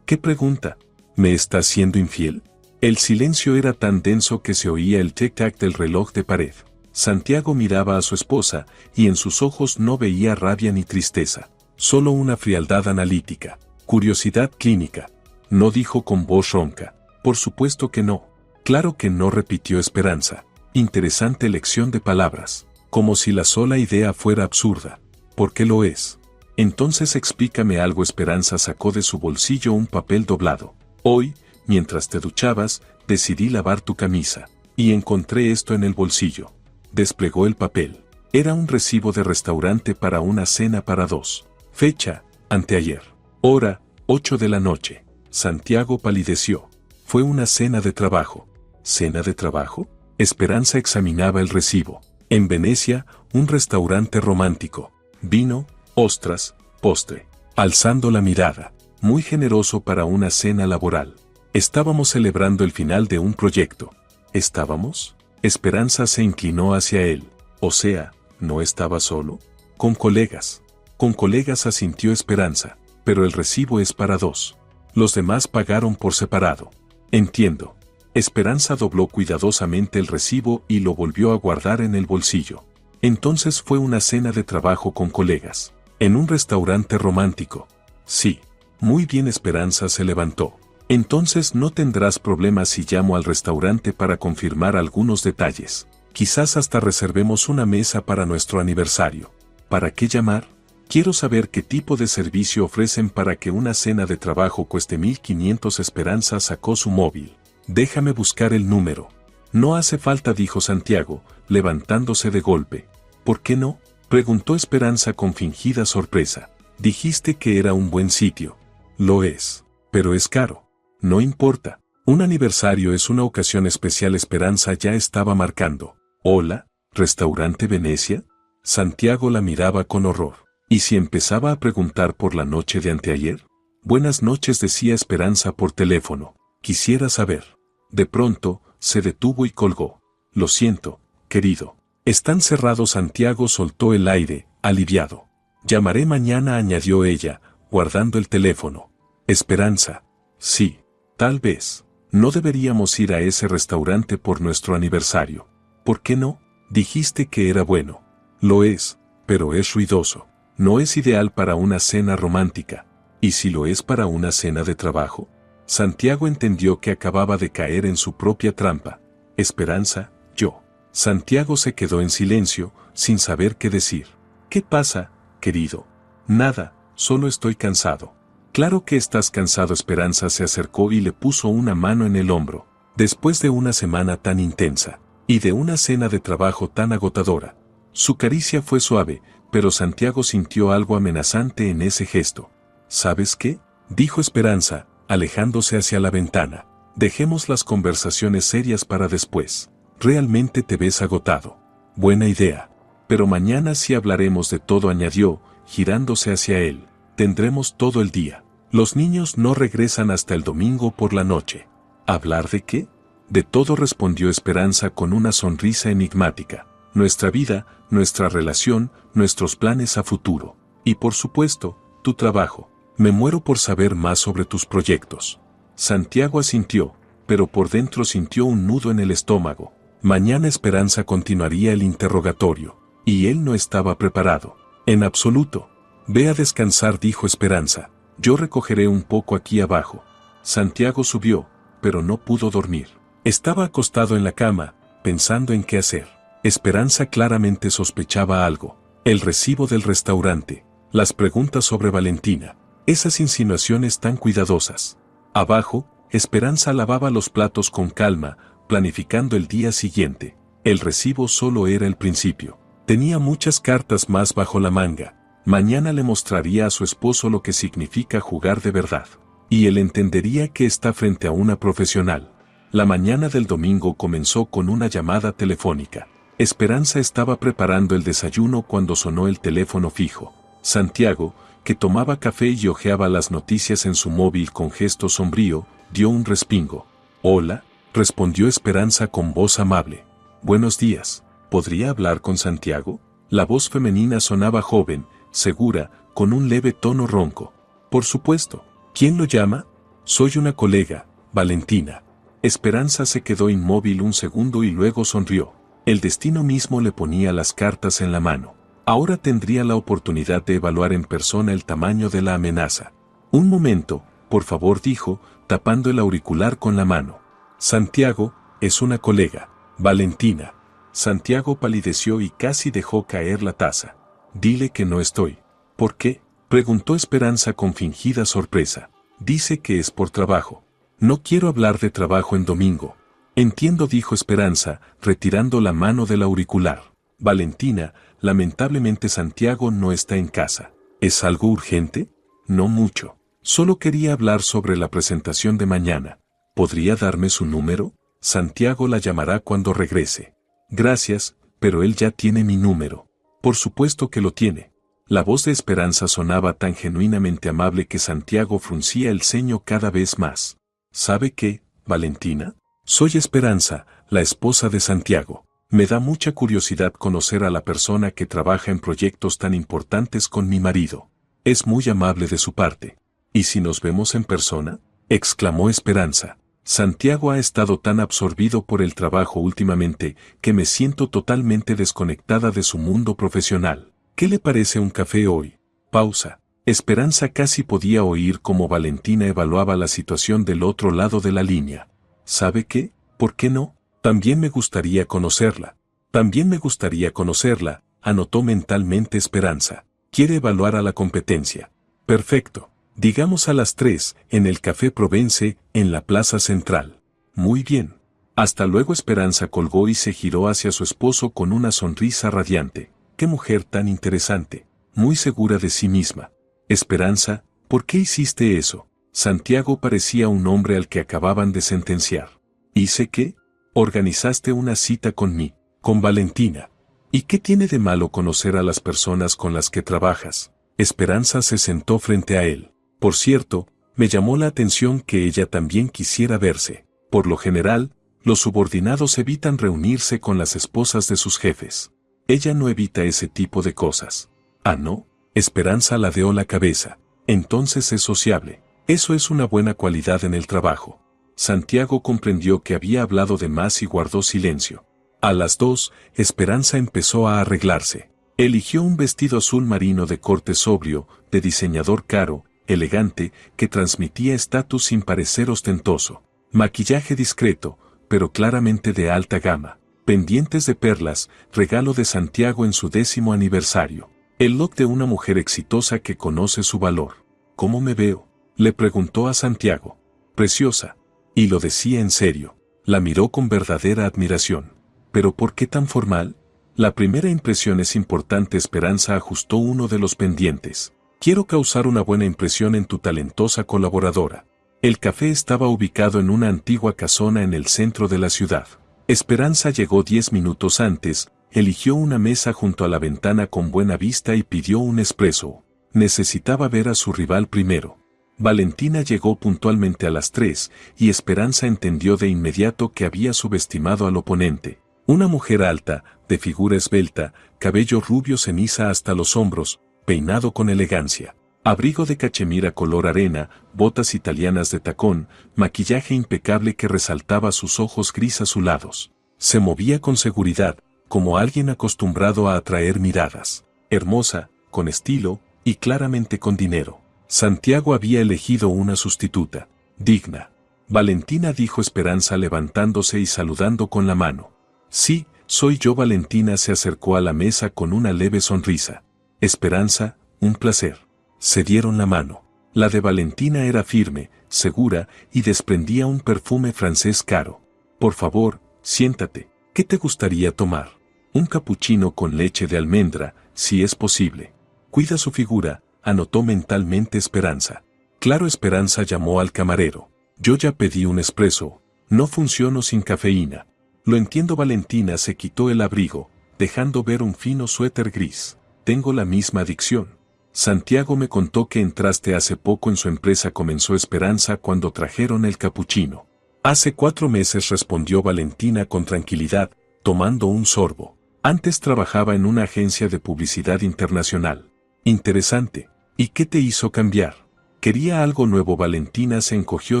¿Qué pregunta? ¿Me estás siendo infiel? El silencio era tan denso que se oía el tic-tac del reloj de pared. Santiago miraba a su esposa, y en sus ojos no veía rabia ni tristeza, solo una frialdad analítica, curiosidad clínica. No, dijo con voz ronca. Por supuesto que no. Claro que no, repitió Esperanza. Interesante elección de palabras, como si la sola idea fuera absurda. ¿Por qué lo es? Entonces explícame algo. Esperanza sacó de su bolsillo un papel doblado. Hoy, mientras te duchabas, decidí lavar tu camisa, y encontré esto en el bolsillo. Desplegó el papel. Era un recibo de restaurante para una cena para 2. Fecha, anteayer. Hora, 8 de la noche. Santiago palideció. Fue una cena de trabajo. ¿Cena de trabajo? Esperanza examinaba el recibo. En Venecia, un restaurante romántico. Vino, ostras, postre. Alzando la mirada. Muy generoso para una cena laboral. Estábamos celebrando el final de un proyecto. ¿Estábamos? Esperanza se inclinó hacia él. O sea, ¿no estaba solo? Con colegas. Con colegas, asintió Esperanza, pero el recibo es para dos. Los demás pagaron por separado. Entiendo. Esperanza dobló cuidadosamente el recibo y lo volvió a guardar en el bolsillo. Entonces fue una cena de trabajo con colegas. En un restaurante romántico. Sí. Muy bien. Esperanza se levantó. Entonces no tendrás problemas si llamo al restaurante para confirmar algunos detalles. Quizás hasta reservemos una mesa para nuestro aniversario. ¿Para qué llamar? Quiero saber qué tipo de servicio ofrecen para que una cena de trabajo cueste 1.500. Esperanza sacó su móvil. Déjame buscar el número. No hace falta, dijo Santiago, levantándose de golpe. ¿Por qué no? Preguntó Esperanza con fingida sorpresa. Dijiste que era un buen sitio. Lo es. Pero es caro. No importa. Un aniversario es una ocasión especial. Esperanza ya estaba marcando. Hola, ¿Restaurante Venecia? Santiago la miraba con horror. ¿Y si empezaba a preguntar por la noche de anteayer? Buenas noches, decía Esperanza por teléfono. Quisiera saber. De pronto, se detuvo y colgó. Lo siento, querido. Están cerrados. Santiago soltó el aire, aliviado. Llamaré mañana, añadió ella, guardando el teléfono. Esperanza. Sí, tal vez. No deberíamos ir a ese restaurante por nuestro aniversario. ¿Por qué no? Dijiste que era bueno. Lo es, pero es ruidoso. No es ideal para una cena romántica. ¿Y si lo es para una cena de trabajo? Santiago entendió que acababa de caer en su propia trampa. Esperanza, yo. Santiago se quedó en silencio, sin saber qué decir. ¿Qué pasa, querido? Nada, solo estoy cansado. Claro que estás cansado. Esperanza se acercó y le puso una mano en el hombro. Después de una semana tan intensa, y de una cena de trabajo tan agotadora. Su caricia fue suave, pero Santiago sintió algo amenazante en ese gesto. ¿Sabes qué? Dijo Esperanza, alejándose hacia la ventana. Dejemos las conversaciones serias para después. Realmente te ves agotado. Buena idea. Pero mañana sí hablaremos de todo, añadió, girándose hacia él. Tendremos todo el día. Los niños no regresan hasta el domingo por la noche. ¿Hablar de qué? De todo, respondió Esperanza con una sonrisa enigmática. Nuestra vida, nuestra relación, nuestros planes a futuro. Y por supuesto, tu trabajo. Me muero por saber más sobre tus proyectos. Santiago asintió, pero por dentro sintió un nudo en el estómago. Mañana Esperanza continuaría el interrogatorio, y él no estaba preparado. En absoluto. Ve a descansar, dijo Esperanza. Yo recogeré un poco aquí abajo. Santiago subió, pero no pudo dormir. Estaba acostado en la cama, pensando en qué hacer. Esperanza claramente sospechaba algo. El recibo del restaurante. Las preguntas sobre Valentina. Esas insinuaciones tan cuidadosas. Abajo, Esperanza lavaba los platos con calma, planificando el día siguiente. El recibo solo era el principio. Tenía muchas cartas más bajo la manga. Mañana le mostraría a su esposo lo que significa jugar de verdad. Y él entendería que está frente a una profesional. La mañana del domingo comenzó con una llamada telefónica. Esperanza estaba preparando el desayuno cuando sonó el teléfono fijo. Santiago, que tomaba café y hojeaba las noticias en su móvil con gesto sombrío, dio un respingo. Hola, respondió Esperanza con voz amable. Buenos días, ¿podría hablar con Santiago? La voz femenina sonaba joven, segura, con un leve tono ronco. Por supuesto. ¿Quién lo llama? Soy una colega, Valentina. Esperanza se quedó inmóvil un segundo y luego sonrió. El destino mismo le ponía las cartas en la mano. Ahora tendría la oportunidad de evaluar en persona el tamaño de la amenaza. Un momento, por favor, dijo, tapando el auricular con la mano. Santiago, es una colega, Valentina. Santiago palideció y casi dejó caer la taza. Dile que no estoy. ¿Por qué? Preguntó Esperanza con fingida sorpresa. Dice que es por trabajo. No quiero hablar de trabajo en domingo. Entiendo, dijo Esperanza, retirando la mano del auricular. Valentina, lamentablemente Santiago no está en casa. ¿Es algo urgente? No mucho. Solo quería hablar sobre la presentación de mañana. ¿Podría darme su número? Santiago la llamará cuando regrese. Gracias, pero él ya tiene mi número. Por supuesto que lo tiene. La voz de Esperanza sonaba tan genuinamente amable que Santiago fruncía el ceño cada vez más. ¿Sabe qué, Valentina? Soy Esperanza, la esposa de Santiago. Me da mucha curiosidad conocer a la persona que trabaja en proyectos tan importantes con mi marido. Es muy amable de su parte. ¿Y si nos vemos en persona?, exclamó Esperanza. Santiago ha estado tan absorbido por el trabajo últimamente que me siento totalmente desconectada de su mundo profesional. ¿Qué le parece un café hoy? Pausa. Esperanza casi podía oír cómo Valentina evaluaba la situación del otro lado de la línea. ¿Sabe qué? ¿Por qué no? También me gustaría conocerla. También me gustaría conocerla, anotó mentalmente Esperanza. Quiere evaluar a la competencia. Perfecto. Digamos a las 3, en el Café Provence, en la Plaza Central. Muy bien. Hasta luego. Esperanza colgó y se giró hacia su esposo con una sonrisa radiante. ¡Qué mujer tan interesante! Muy segura de sí misma. Esperanza, ¿por qué hiciste eso? Santiago parecía un hombre al que acababan de sentenciar. ¿Hice qué? Organizaste una cita con Valentina. ¿Y qué tiene de malo conocer a las personas con las que trabajas? Esperanza se sentó frente a él. Por cierto, me llamó la atención que ella también quisiera verse. Por lo general, los subordinados evitan reunirse con las esposas de sus jefes. Ella no evita ese tipo de cosas. ¿Ah, no? Esperanza ladeó la cabeza. Entonces es sociable. Eso es una buena cualidad en el trabajo. Santiago comprendió que había hablado de más y guardó silencio. A las 2, Esperanza empezó a arreglarse. Eligió un vestido azul marino de corte sobrio, de diseñador caro, elegante, que transmitía estatus sin parecer ostentoso. Maquillaje discreto, pero claramente de alta gama. Pendientes de perlas, regalo de Santiago en su 10º aniversario. El look de una mujer exitosa que conoce su valor. ¿Cómo me veo?, le preguntó a Santiago. Preciosa. Y lo decía en serio. La miró con verdadera admiración. ¿Pero por qué tan formal? La primera impresión es importante. Esperanza ajustó uno de los pendientes. Quiero causar una buena impresión en tu talentosa colaboradora. El café estaba ubicado en una antigua casona en el centro de la ciudad. Esperanza llegó 10 minutos antes, eligió una mesa junto a la ventana con buena vista y pidió un espresso. Necesitaba ver a su rival primero. Valentina llegó puntualmente a las 3, y Esperanza entendió de inmediato que había subestimado al oponente. Una mujer alta, de figura esbelta, cabello rubio ceniza hasta los hombros, peinado con elegancia. Abrigo de cachemira color arena, botas italianas de tacón, maquillaje impecable que resaltaba sus ojos gris azulados. Se movía con seguridad, como alguien acostumbrado a atraer miradas. Hermosa, con estilo, y claramente con dinero. Santiago había elegido una sustituta. Digna. Valentina, dijo Esperanza levantándose y saludando con la mano. Sí, soy yo. Valentina se acercó a la mesa con una leve sonrisa. Esperanza, un placer. Se dieron la mano. La de Valentina era firme, segura, y desprendía un perfume francés caro. Por favor, siéntate. ¿Qué te gustaría tomar? Un capuchino con leche de almendra, si es posible. Cuida su figura, anotó mentalmente Esperanza. Claro. Esperanza llamó al camarero. Yo ya pedí un espresso. No funciono sin cafeína. Lo entiendo. Valentina se quitó el abrigo, dejando ver un fino suéter gris. Tengo la misma adicción. Santiago me contó que entraste hace poco en su empresa. Comenzó Esperanza cuando trajeron el capuchino. Hace 4 meses, respondió Valentina con tranquilidad, tomando un sorbo. Antes trabajaba en una agencia de publicidad internacional. Interesante. ¿Y qué te hizo cambiar? Quería algo nuevo. Valentina se encogió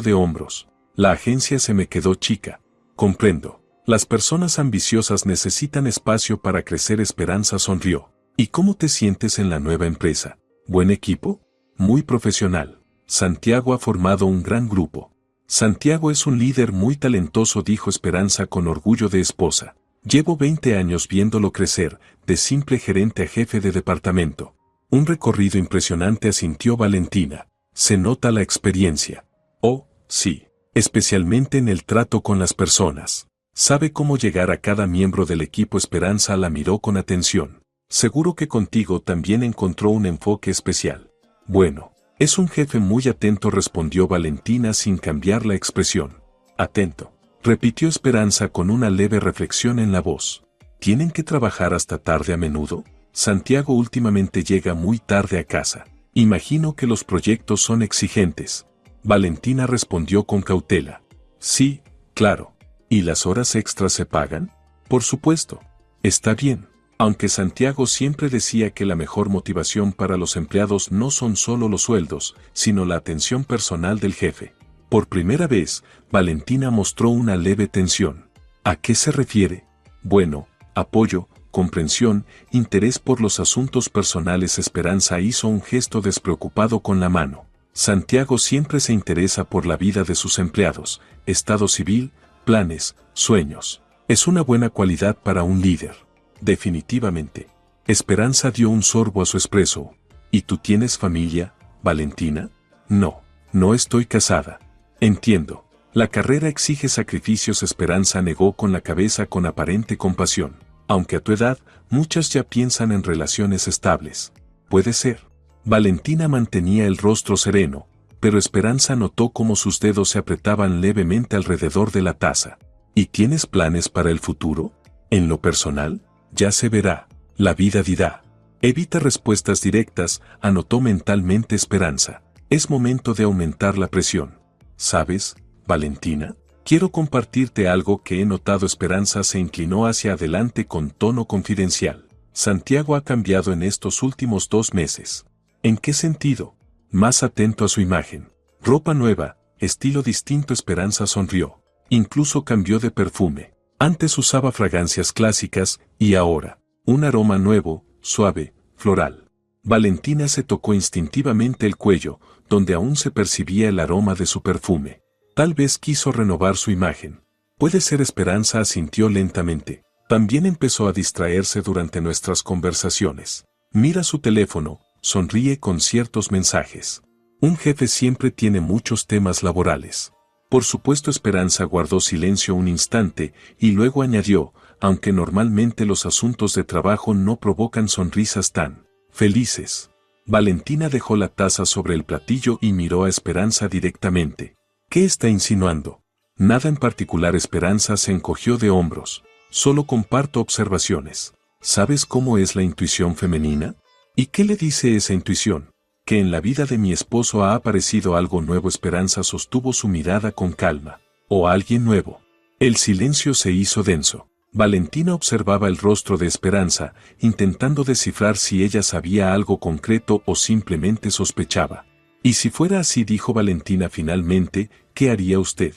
de hombros. La agencia se me quedó chica. Comprendo. Las personas ambiciosas necesitan espacio para crecer. Esperanza sonrió. ¿Y cómo te sientes en la nueva empresa? ¿Buen equipo? Muy profesional. Santiago ha formado un gran grupo. Santiago es un líder muy talentoso, dijo Esperanza con orgullo de esposa. Llevo 20 años viéndolo crecer, de simple gerente a jefe de departamento. Un recorrido impresionante, asintió Valentina. Se nota la experiencia. Oh, sí, especialmente en el trato con las personas. Sabe cómo llegar a cada miembro del equipo. Esperanza la miró con atención. Seguro que contigo también encontró un enfoque especial. Bueno, es un jefe muy atento, respondió Valentina sin cambiar la expresión. Atento, repitió Esperanza con una leve reflexión en la voz. ¿Tienen que trabajar hasta tarde a menudo? Santiago últimamente llega muy tarde a casa. Imagino que los proyectos son exigentes. Valentina respondió con cautela. Sí, claro. ¿Y las horas extras se pagan? Por supuesto. Está bien. Aunque Santiago siempre decía que la mejor motivación para los empleados no son solo los sueldos, sino la atención personal del jefe. Por primera vez, Valentina mostró una leve tensión. ¿A qué se refiere? Bueno, apoyo, comprensión, interés por los asuntos personales. Esperanza hizo un gesto despreocupado con la mano. Santiago siempre se interesa por la vida de sus empleados, estado civil, planes, sueños. Es una buena cualidad para un líder. Definitivamente. Esperanza dio un sorbo a su espresso. ¿Y tú tienes familia, Valentina? No, no estoy casada. Entiendo. La carrera exige sacrificios. Esperanza negó con la cabeza con aparente compasión. Aunque a tu edad, muchas ya piensan en relaciones estables. Puede ser. Valentina mantenía el rostro sereno, pero Esperanza notó cómo sus dedos se apretaban levemente alrededor de la taza. ¿Y tienes planes para el futuro? En lo personal, ya se verá. La vida dirá. Evita respuestas directas, anotó mentalmente Esperanza. Es momento de aumentar la presión. ¿Sabes, Valentina? Quiero compartirte algo que he notado. Esperanza se inclinó hacia adelante con tono confidencial. Santiago ha cambiado en estos últimos 2 meses. ¿En qué sentido? Más atento a su imagen. Ropa nueva, estilo distinto. Esperanza sonrió. Incluso cambió de perfume. Antes usaba fragancias clásicas, y ahora, un aroma nuevo, suave, floral. Valentina se tocó instintivamente el cuello, donde aún se percibía el aroma de su perfume. Tal vez quiso renovar su imagen. Puede ser. Esperanza asintió lentamente. También empezó a distraerse durante nuestras conversaciones. Mira su teléfono, sonríe con ciertos mensajes. Un jefe siempre tiene muchos temas laborales. Por supuesto. Esperanza guardó silencio un instante, y luego añadió, aunque normalmente los asuntos de trabajo no provocan sonrisas tan felices. Valentina dejó la taza sobre el platillo y miró a Esperanza directamente. ¿Qué está insinuando? Nada en particular. Esperanza se encogió de hombros. Solo comparto observaciones. ¿Sabes cómo es la intuición femenina? ¿Y qué le dice esa intuición? Que en la vida de mi esposo ha aparecido algo nuevo. Esperanza sostuvo su mirada con calma. ¿O alguien nuevo? El silencio se hizo denso. Valentina observaba el rostro de Esperanza, intentando descifrar si ella sabía algo concreto o simplemente sospechaba. Y si fuera así, dijo Valentina finalmente, ¿qué haría usted?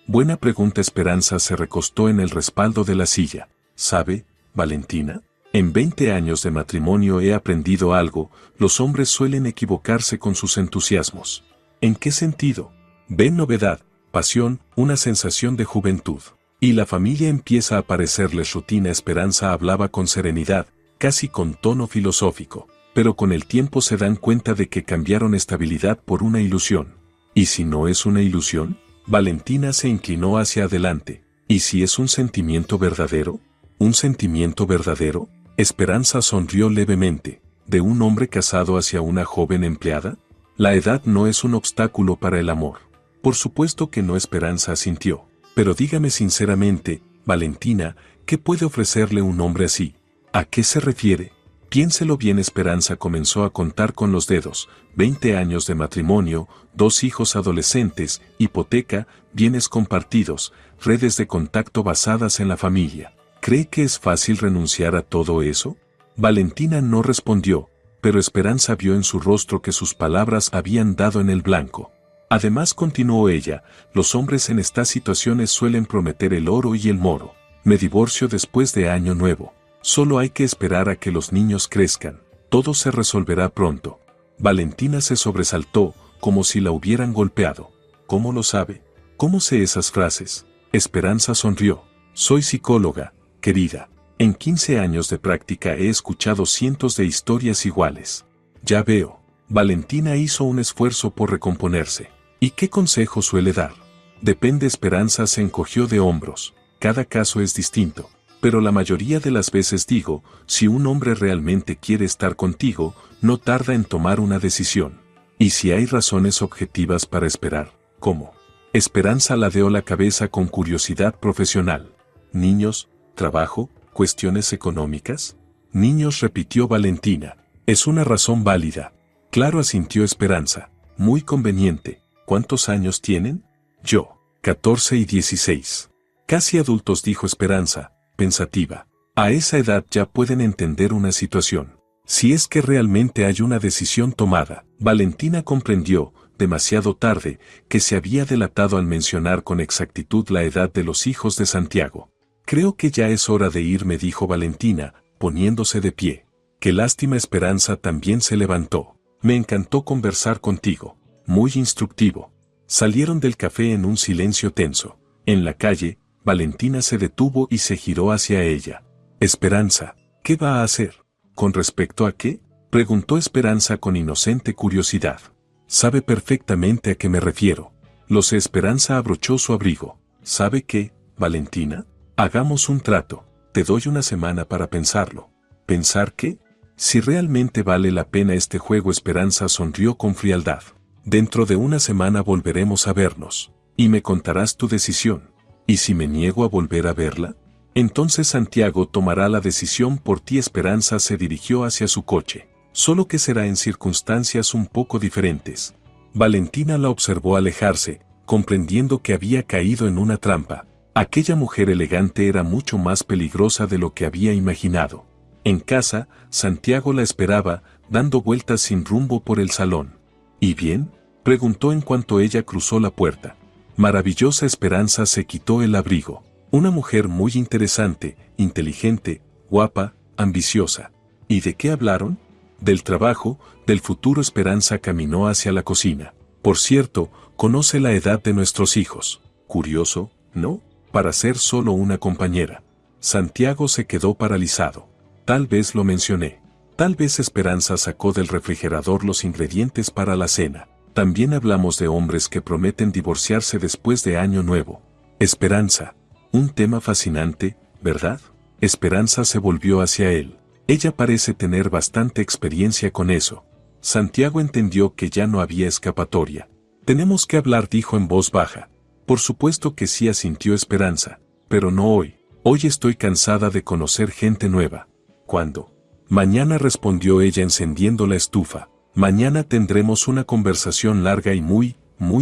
Buena pregunta. Esperanza se recostó en el respaldo de la silla. ¿Sabe, Valentina? En 20 años de matrimonio he aprendido algo. Los hombres suelen equivocarse con sus entusiasmos. ¿En qué sentido? Ven novedad, pasión, una sensación de juventud. Y la familia empieza a parecerles rutina. Esperanza hablaba con serenidad, casi con tono filosófico. Pero con el tiempo se dan cuenta de que cambiaron estabilidad por una ilusión. ¿Y si no es una ilusión? Valentina se inclinó hacia adelante. ¿Y si es un sentimiento verdadero? ¿Un sentimiento verdadero? Esperanza sonrió levemente. ¿De un hombre casado hacia una joven empleada? La edad no es un obstáculo para el amor. Por supuesto que no. Esperanza asintió. Pero dígame sinceramente, Valentina, ¿qué puede ofrecerle un hombre así? ¿A qué se refiere? Piénselo bien. Esperanza comenzó a contar con los dedos. 20 años de matrimonio, 2 hijos adolescentes, hipoteca, bienes compartidos, redes de contacto basadas en la familia. ¿Cree que es fácil renunciar a todo eso? Valentina no respondió, pero Esperanza vio en su rostro que sus palabras habían dado en el blanco. Además, continuó ella, los hombres en estas situaciones suelen prometer el oro y el moro. Me divorcio después de Año Nuevo. Solo hay que esperar a que los niños crezcan. Todo se resolverá pronto. Valentina se sobresaltó, como si la hubieran golpeado. ¿Cómo lo sabe? ¿Cómo sé esas frases? Esperanza sonrió. Soy psicóloga, querida. En 15 años de práctica he escuchado cientos de historias iguales. Ya veo. Valentina hizo un esfuerzo por recomponerse. ¿Y qué consejo suele dar? Depende. Esperanza se encogió de hombros. Cada caso es distinto. Pero la mayoría de las veces digo, si un hombre realmente quiere estar contigo, no tarda en tomar una decisión. Y si hay razones objetivas para esperar, ¿cómo? Esperanza ladeó la cabeza con curiosidad profesional. ¿Niños, trabajo, cuestiones económicas? Niños, repitió Valentina. Es una razón válida. Claro, asintió Esperanza. Muy conveniente. ¿Cuántos años tienen? Yo, 14 y 16. Casi adultos, dijo Esperanza, pensativa. A esa edad ya pueden entender una situación. Si es que realmente hay una decisión tomada. Valentina comprendió, demasiado tarde, que se había delatado al mencionar con exactitud la edad de los hijos de Santiago. Creo que ya es hora de irme, dijo Valentina, poniéndose de pie. Qué lástima. Esperanza también se levantó. Me encantó conversar contigo. Muy instructivo. Salieron del café en un silencio tenso. En la calle, Valentina se detuvo y se giró hacia ella. Esperanza, ¿qué va a hacer? ¿Con respecto a qué? Preguntó Esperanza con inocente curiosidad. Sabe perfectamente a qué me refiero. Lo sé. Esperanza abrochó su abrigo. ¿Sabe qué, Valentina? Hagamos un trato. Te doy una semana para pensarlo. ¿Pensar qué? Si realmente vale la pena este juego. Esperanza sonrió con frialdad. Dentro de una semana volveremos a vernos. Y me contarás tu decisión. ¿Y si me niego a volver a verla? Entonces Santiago tomará la decisión por ti. Esperanza se dirigió hacia su coche. Solo que será en circunstancias un poco diferentes. Valentina la observó alejarse, comprendiendo que había caído en una trampa. Aquella mujer elegante era mucho más peligrosa de lo que había imaginado. En casa, Santiago la esperaba, dando vueltas sin rumbo por el salón. ¿Y bien?, preguntó en cuanto ella cruzó la puerta. Maravillosa. Esperanza se quitó el abrigo. Una mujer muy interesante, inteligente, guapa, ambiciosa. ¿Y de qué hablaron? Del trabajo, del futuro. Esperanza caminó hacia la cocina. Por cierto, conoce la edad de nuestros hijos. Curioso, ¿no? Para ser solo una compañera. Santiago se quedó paralizado. Tal vez lo mencioné. Tal vez. Esperanza sacó del refrigerador los ingredientes para la cena. También hablamos de hombres que prometen divorciarse después de Año Nuevo. Esperanza. Un tema fascinante, ¿verdad? Esperanza se volvió hacia él. Ella parece tener bastante experiencia con eso. Santiago entendió que ya no había escapatoria. Tenemos que hablar, dijo en voz baja. Por supuesto que sí, asintió Esperanza. Pero no hoy. Hoy estoy cansada de conocer gente nueva. ¿Cuándo? Mañana, respondió ella encendiendo la estufa. Mañana tendremos una conversación larga y muy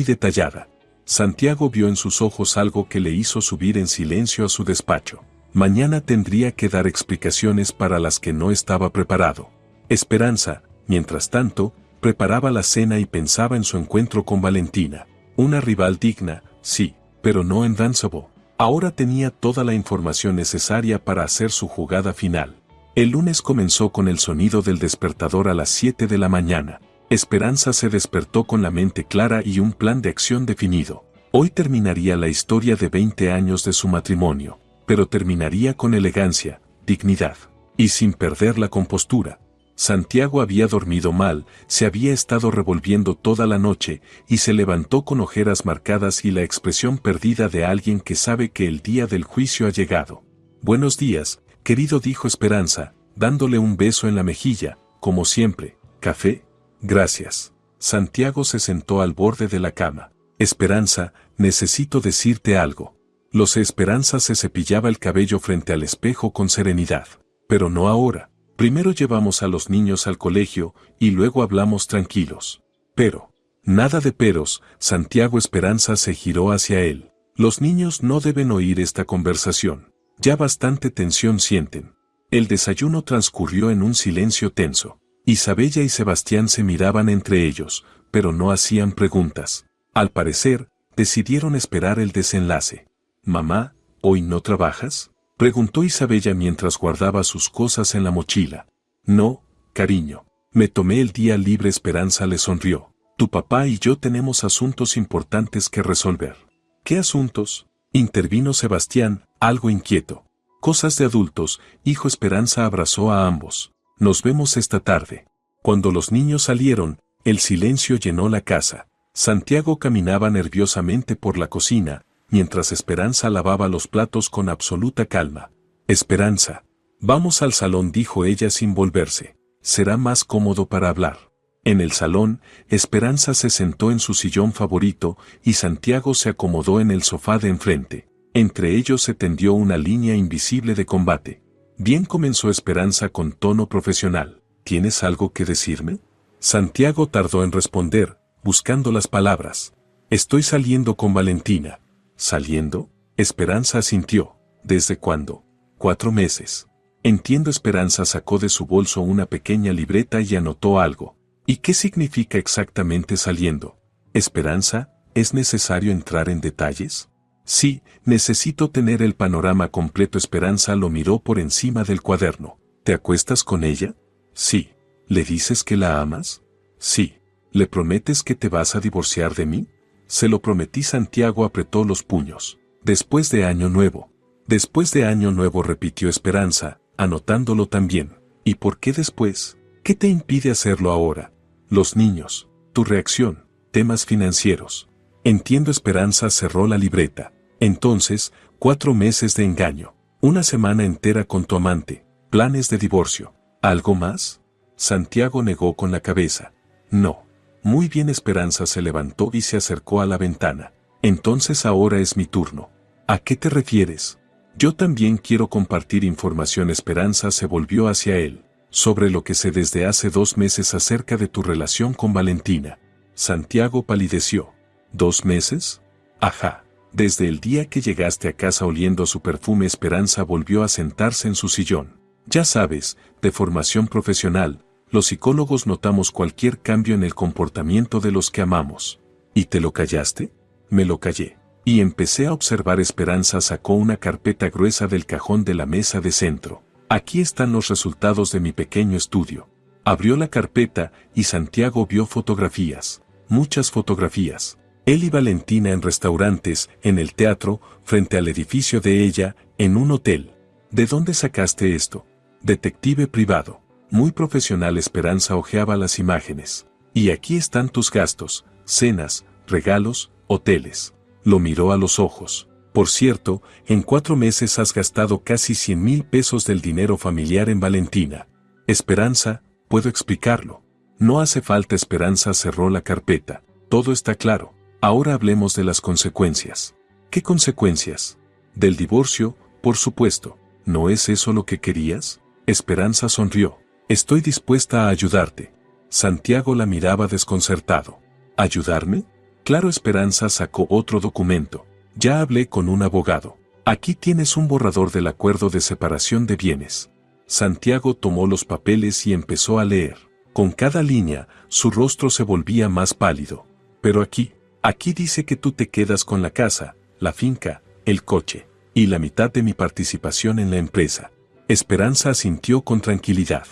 detallada. Santiago vio en sus ojos algo que le hizo subir en silencio a su despacho. Mañana tendría que dar explicaciones para las que no estaba preparado. Esperanza, mientras tanto, preparaba la cena y pensaba en su encuentro con Valentina. Una rival digna, sí, pero no invencible. Ahora tenía toda la información necesaria para hacer su jugada final. El lunes comenzó con el sonido del despertador a las 7 de la mañana. Esperanza se despertó con la mente clara y un plan de acción definido. Hoy terminaría la historia de 20 años de su matrimonio, pero terminaría con elegancia, dignidad y sin perder la compostura. Santiago había dormido mal, se había estado revolviendo toda la noche y se levantó con ojeras marcadas y la expresión perdida de alguien que sabe que el día del juicio ha llegado. Buenos días, querido, dijo Esperanza, dándole un beso en la mejilla, como siempre. ¿Café? Gracias. Santiago se sentó al borde de la cama. Esperanza, necesito decirte algo. Lo sé. Esperanza se cepillaba el cabello frente al espejo con serenidad. Pero no ahora. Primero llevamos a los niños al colegio y luego hablamos tranquilos. Pero, nada de peros. Santiago. Esperanza se giró hacia él. Los niños no deben oír esta conversación. Ya bastante tensión sienten. El desayuno transcurrió en un silencio tenso. Isabella y Sebastián se miraban entre ellos, pero no hacían preguntas. Al parecer, decidieron esperar el desenlace. «Mamá, ¿hoy no trabajas?», preguntó Isabella mientras guardaba sus cosas en la mochila. «No, cariño. Me tomé el día libre». Esperanza le sonrió. «Tu papá y yo tenemos asuntos importantes que resolver». «¿Qué asuntos?», intervino Sebastián, algo inquieto. «Cosas de adultos, hijo». Esperanza abrazó a ambos. «Nos vemos esta tarde». Cuando los niños salieron, el silencio llenó la casa. Santiago caminaba nerviosamente por la cocina, mientras Esperanza lavaba los platos con absoluta calma. «Esperanza, vamos al salón», dijo ella sin volverse. «Será más cómodo para hablar». En el salón, Esperanza se sentó en su sillón favorito y Santiago se acomodó en el sofá de enfrente. Entre ellos se tendió una línea invisible de combate. «Bien», comenzó Esperanza con tono profesional. «¿Tienes algo que decirme?». Santiago tardó en responder, buscando las palabras. «Estoy saliendo con Valentina». «¿Saliendo?». Esperanza asintió. ¿Desde cuándo? 4 meses. Entiendo. Esperanza sacó de su bolso una pequeña libreta y anotó algo. ¿Y qué significa exactamente saliendo? Esperanza, ¿es necesario entrar en detalles? Sí, necesito tener el panorama completo. Esperanza lo miró por encima del cuaderno. ¿Te acuestas con ella? Sí. ¿Le dices que la amas? Sí. ¿Le prometes que te vas a divorciar de mí? Se lo prometí. Santiago apretó los puños. Después de Año Nuevo. Después de Año Nuevo, repitió Esperanza, anotándolo también. ¿Y por qué después? ¿Qué te impide hacerlo ahora? Los niños, tu reacción, temas financieros. Entiendo. Esperanza cerró la libreta. Entonces, 4 meses de engaño, una semana entera con tu amante, planes de divorcio. ¿Algo más? Santiago negó con la cabeza. No. Muy bien. Esperanza se levantó y se acercó a la ventana. Entonces ahora es mi turno. ¿A qué te refieres? Yo también quiero compartir información. Esperanza se volvió hacia él. Sobre lo que sé desde hace 2 meses acerca de tu relación con Valentina. Santiago palideció. ¿2 meses? Ajá. Desde el día que llegaste a casa oliendo a su perfume. Esperanza volvió a sentarse en su sillón. Ya sabes, de formación profesional, los psicólogos notamos cualquier cambio en el comportamiento de los que amamos. ¿Y te lo callaste? Me lo callé. Y empecé a observar. Esperanza sacó una carpeta gruesa del cajón de la mesa de centro. Aquí están los resultados de mi pequeño estudio. Abrió la carpeta y Santiago vio fotografías. Muchas fotografías. Él y Valentina en restaurantes, en el teatro, frente al edificio de ella, en un hotel. ¿De dónde sacaste esto? Detective privado. Muy profesional. Esperanza hojeaba las imágenes. Y aquí están tus gastos, cenas, regalos, hoteles. Lo miró a los ojos. Por cierto, en 4 meses has gastado casi 100,000 pesos del dinero familiar en Valentina. Esperanza, puedo explicarlo. No hace falta. Esperanza cerró la carpeta. Todo está claro. Ahora hablemos de las consecuencias. ¿Qué consecuencias? Del divorcio, por supuesto. ¿No es eso lo que querías? Esperanza sonrió. Estoy dispuesta a ayudarte. Santiago la miraba desconcertado. ¿Ayudarme? Claro. Esperanza sacó otro documento. Ya hablé con un abogado. Aquí tienes un borrador del acuerdo de separación de bienes. Santiago tomó los papeles y empezó a leer. Con cada línea, su rostro se volvía más pálido. Pero aquí dice que tú te quedas con la casa, la finca, el coche, y la mitad de mi participación en la empresa. Esperanza asintió con tranquilidad.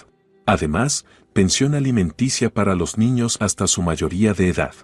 Además, pensión alimenticia para los niños hasta su mayoría de edad.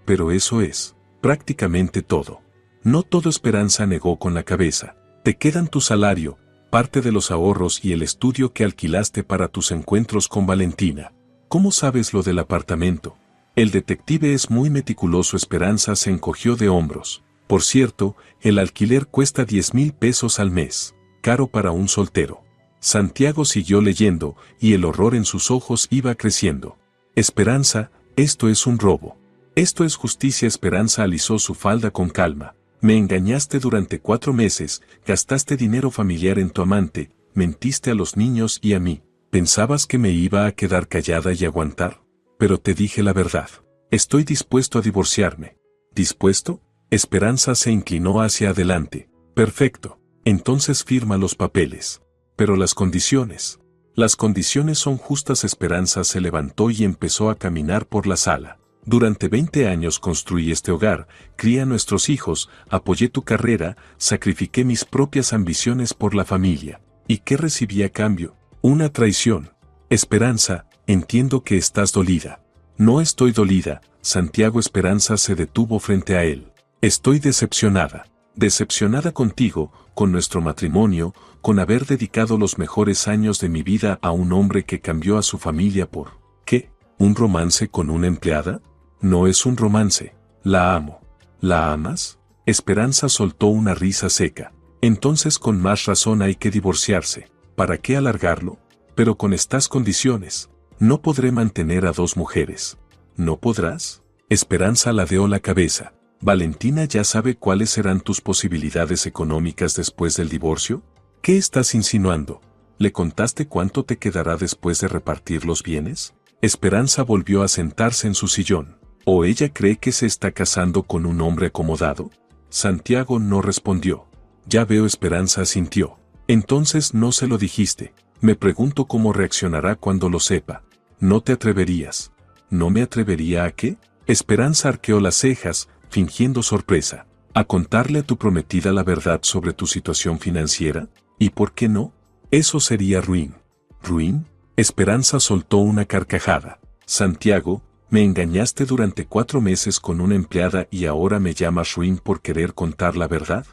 Pero eso es prácticamente todo. No todo. Esperanza negó con la cabeza. Te quedan tu salario, parte de los ahorros y el estudio que alquilaste para tus encuentros con Valentina. ¿Cómo sabes lo del apartamento? El detective es muy meticuloso. Esperanza se encogió de hombros. Por cierto, el alquiler cuesta 10,000 pesos al mes. Caro para un soltero. Santiago siguió leyendo, y el horror en sus ojos iba creciendo. Esperanza, esto es un robo. Esto es justicia. Esperanza alisó su falda con calma. Me engañaste durante 4 meses, gastaste dinero familiar en tu amante, mentiste a los niños y a mí. ¿Pensabas que me iba a quedar callada y aguantar? Pero te dije la verdad. Estoy dispuesto a divorciarme. ¿Dispuesto? Esperanza se inclinó hacia adelante. Perfecto. Entonces firma los papeles. Pero las condiciones. Las condiciones son justas. Esperanza se levantó y empezó a caminar por la sala. Durante 20 años construí este hogar, crié a nuestros hijos, apoyé tu carrera, sacrifiqué mis propias ambiciones por la familia. ¿Y qué recibí a cambio? Una traición. Esperanza, entiendo que estás dolida. No estoy dolida. Santiago. Esperanza se detuvo frente a él. Estoy decepcionada. Decepcionada contigo, con nuestro matrimonio, con haber dedicado los mejores años de mi vida a un hombre que cambió a su familia por... ¿Qué? ¿Un romance con una empleada? No es un romance. La amo. ¿La amas? Esperanza soltó una risa seca. Entonces con más razón hay que divorciarse. ¿Para qué alargarlo? Pero con estas condiciones, no podré mantener a 2 mujeres. ¿No podrás? Esperanza ladeó la cabeza. ¿Valentina ya sabe cuáles serán tus posibilidades económicas después del divorcio? ¿Qué estás insinuando? ¿Le contaste cuánto te quedará después de repartir los bienes? Esperanza volvió a sentarse en su sillón. ¿O ella cree que se está casando con un hombre acomodado? Santiago no respondió. Ya veo, Esperanza asintió. Entonces no se lo dijiste. Me pregunto cómo reaccionará cuando lo sepa. No te atreverías. ¿No me atrevería a qué? Esperanza arqueó las cejas, fingiendo sorpresa. ¿A contarle a tu prometida la verdad sobre tu situación financiera? ¿Y por qué no? Eso sería ruin. ¿Ruin? Esperanza soltó una carcajada. Santiago, me engañaste durante 4 meses con una empleada y ahora me llamas ruin por querer contar la verdad.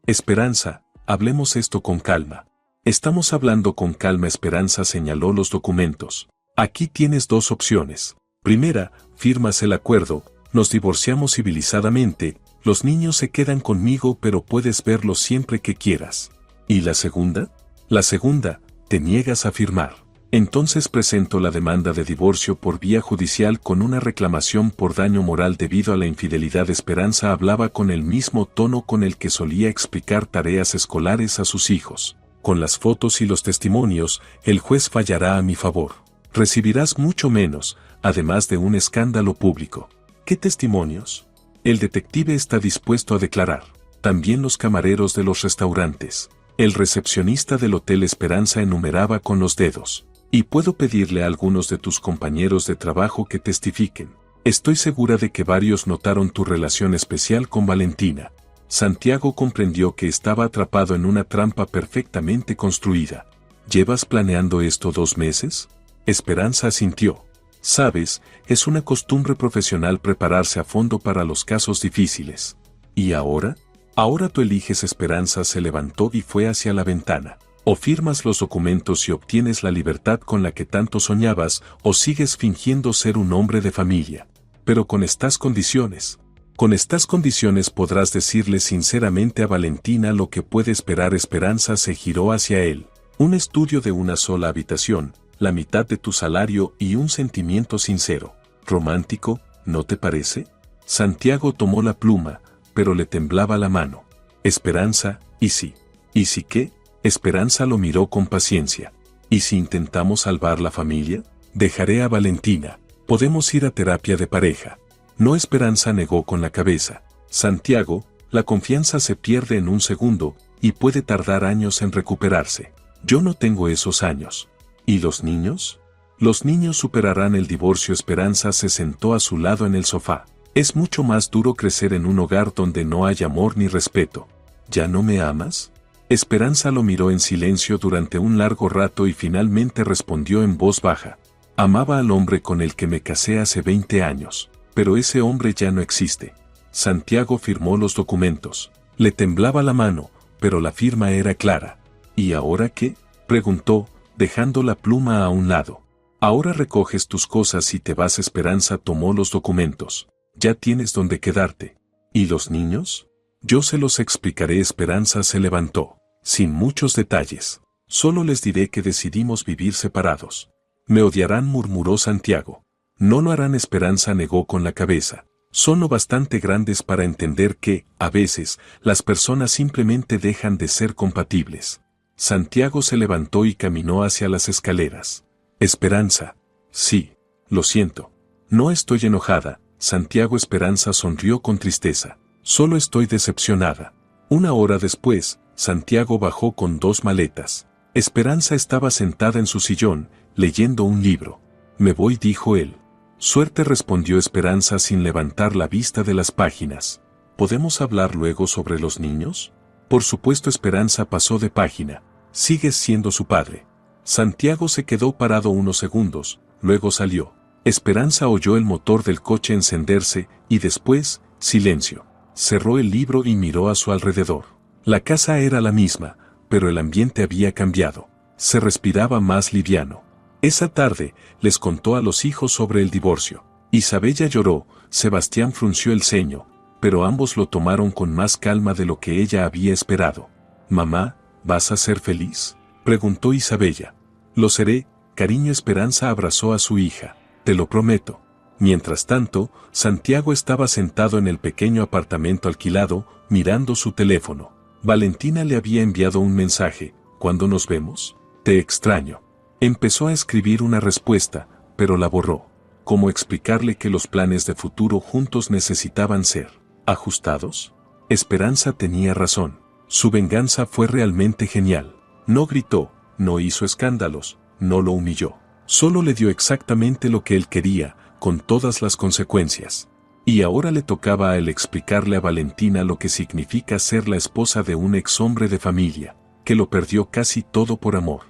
Esperanza, hablemos esto con calma. Estamos hablando con calma. Esperanza señaló los documentos. Aquí tienes 2 opciones. Primera, firmas el acuerdo, nos divorciamos civilizadamente, los niños se quedan conmigo pero puedes verlos siempre que quieras. ¿Y la segunda? La segunda, te niegas a firmar. Entonces presento la demanda de divorcio por vía judicial con una reclamación por daño moral debido a la infidelidad. Esperanza hablaba con el mismo tono con el que solía explicar tareas escolares a sus hijos. Con las fotos y los testimonios, el juez fallará a mi favor. Recibirás mucho menos, además de un escándalo público. ¿Qué testimonios? El detective está dispuesto a declarar. También los camareros de los restaurantes. El recepcionista del Hotel Esperanza enumeraba con los dedos. Y puedo pedirle a algunos de tus compañeros de trabajo que testifiquen. Estoy segura de que varios notaron tu relación especial con Valentina. Santiago comprendió que estaba atrapado en una trampa perfectamente construida. ¿Llevas planeando esto 2 meses? Esperanza asintió. Sabes, es una costumbre profesional prepararse a fondo para los casos difíciles. ¿Y ahora? Ahora tú eliges. Esperanza se levantó y fue hacia la ventana. O firmas los documentos y obtienes la libertad con la que tanto soñabas, o sigues fingiendo ser un hombre de familia. Pero con estas condiciones. Con estas condiciones podrás decirle sinceramente a Valentina lo que puede esperar. Esperanza se giró hacia él. Un estudio de una sola habitación, la mitad de tu salario y un sentimiento sincero. Romántico, ¿no te parece? Santiago tomó la pluma, pero le temblaba la mano. Esperanza, ¿y si? ¿Y si qué? Esperanza lo miró con paciencia. ¿Y si intentamos salvar la familia? Dejaré a Valentina. Podemos ir a terapia de pareja. No. Esperanza negó con la cabeza. Santiago, la confianza se pierde en un segundo, y puede tardar años en recuperarse. Yo no tengo esos años. ¿Y los niños? Los niños superarán el divorcio. Esperanza se sentó a su lado en el sofá. Es mucho más duro crecer en un hogar donde no hay amor ni respeto. ¿Ya no me amas? Esperanza lo miró en silencio durante un largo rato y finalmente respondió en voz baja. Amaba al hombre con el que me casé hace 20 años, pero ese hombre ya no existe. Santiago firmó los documentos. Le temblaba la mano, pero la firma era clara. ¿Y ahora qué? Preguntó, dejando la pluma a un lado. Ahora recoges tus cosas y te vas. Esperanza tomó los documentos. Ya tienes donde quedarte. ¿Y los niños? Yo se los explicaré. Esperanza se levantó. Sin muchos detalles. Solo les diré que decidimos vivir separados. Me odiarán, murmuró Santiago. No lo harán. Esperanza negó con la cabeza. Son lo bastante grandes para entender que, a veces, las personas simplemente dejan de ser compatibles. Santiago se levantó y caminó hacia las escaleras. Esperanza. Sí, lo siento. No estoy enojada, Santiago. Esperanza sonrió con tristeza. Solo estoy decepcionada. 1 hora después, Santiago bajó con 2 maletas. Esperanza estaba sentada en su sillón, leyendo un libro. Me voy, dijo él. Suerte, respondió Esperanza sin levantar la vista de las páginas. ¿Podemos hablar luego sobre los niños? Por supuesto. Esperanza pasó de página. Sigues siendo su padre. Santiago se quedó parado unos segundos, luego salió. Esperanza oyó el motor del coche encenderse, y después, silencio. Cerró el libro y miró a su alrededor. La casa era la misma, pero el ambiente había cambiado. Se respiraba más liviano. Esa tarde, les contó a los hijos sobre el divorcio. Isabella lloró, Sebastián frunció el ceño, pero ambos lo tomaron con más calma de lo que ella había esperado. Mamá, ¿vas a ser feliz?, preguntó Isabella. Lo seré, cariño. Esperanza abrazó a su hija. Te lo prometo. Mientras tanto, Santiago estaba sentado en el pequeño apartamento alquilado, mirando su teléfono. Valentina le había enviado un mensaje. ¿Cuándo nos vemos? Te extraño. Empezó a escribir una respuesta, pero la borró. ¿Cómo explicarle que los planes de futuro juntos necesitaban ser ajustados? Esperanza tenía razón. Su venganza fue realmente genial. No gritó, no hizo escándalos, no lo humilló. Solo le dio exactamente lo que él quería, con todas las consecuencias. Y ahora le tocaba a él explicarle a Valentina lo que significa ser la esposa de un ex hombre de familia, que lo perdió casi todo por amor.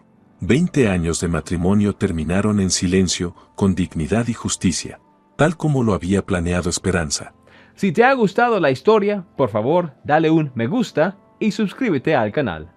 20 años de matrimonio terminaron en silencio, con dignidad y justicia, tal como lo había planeado Esperanza. Si te ha gustado la historia, por favor, dale un me gusta y suscríbete al canal.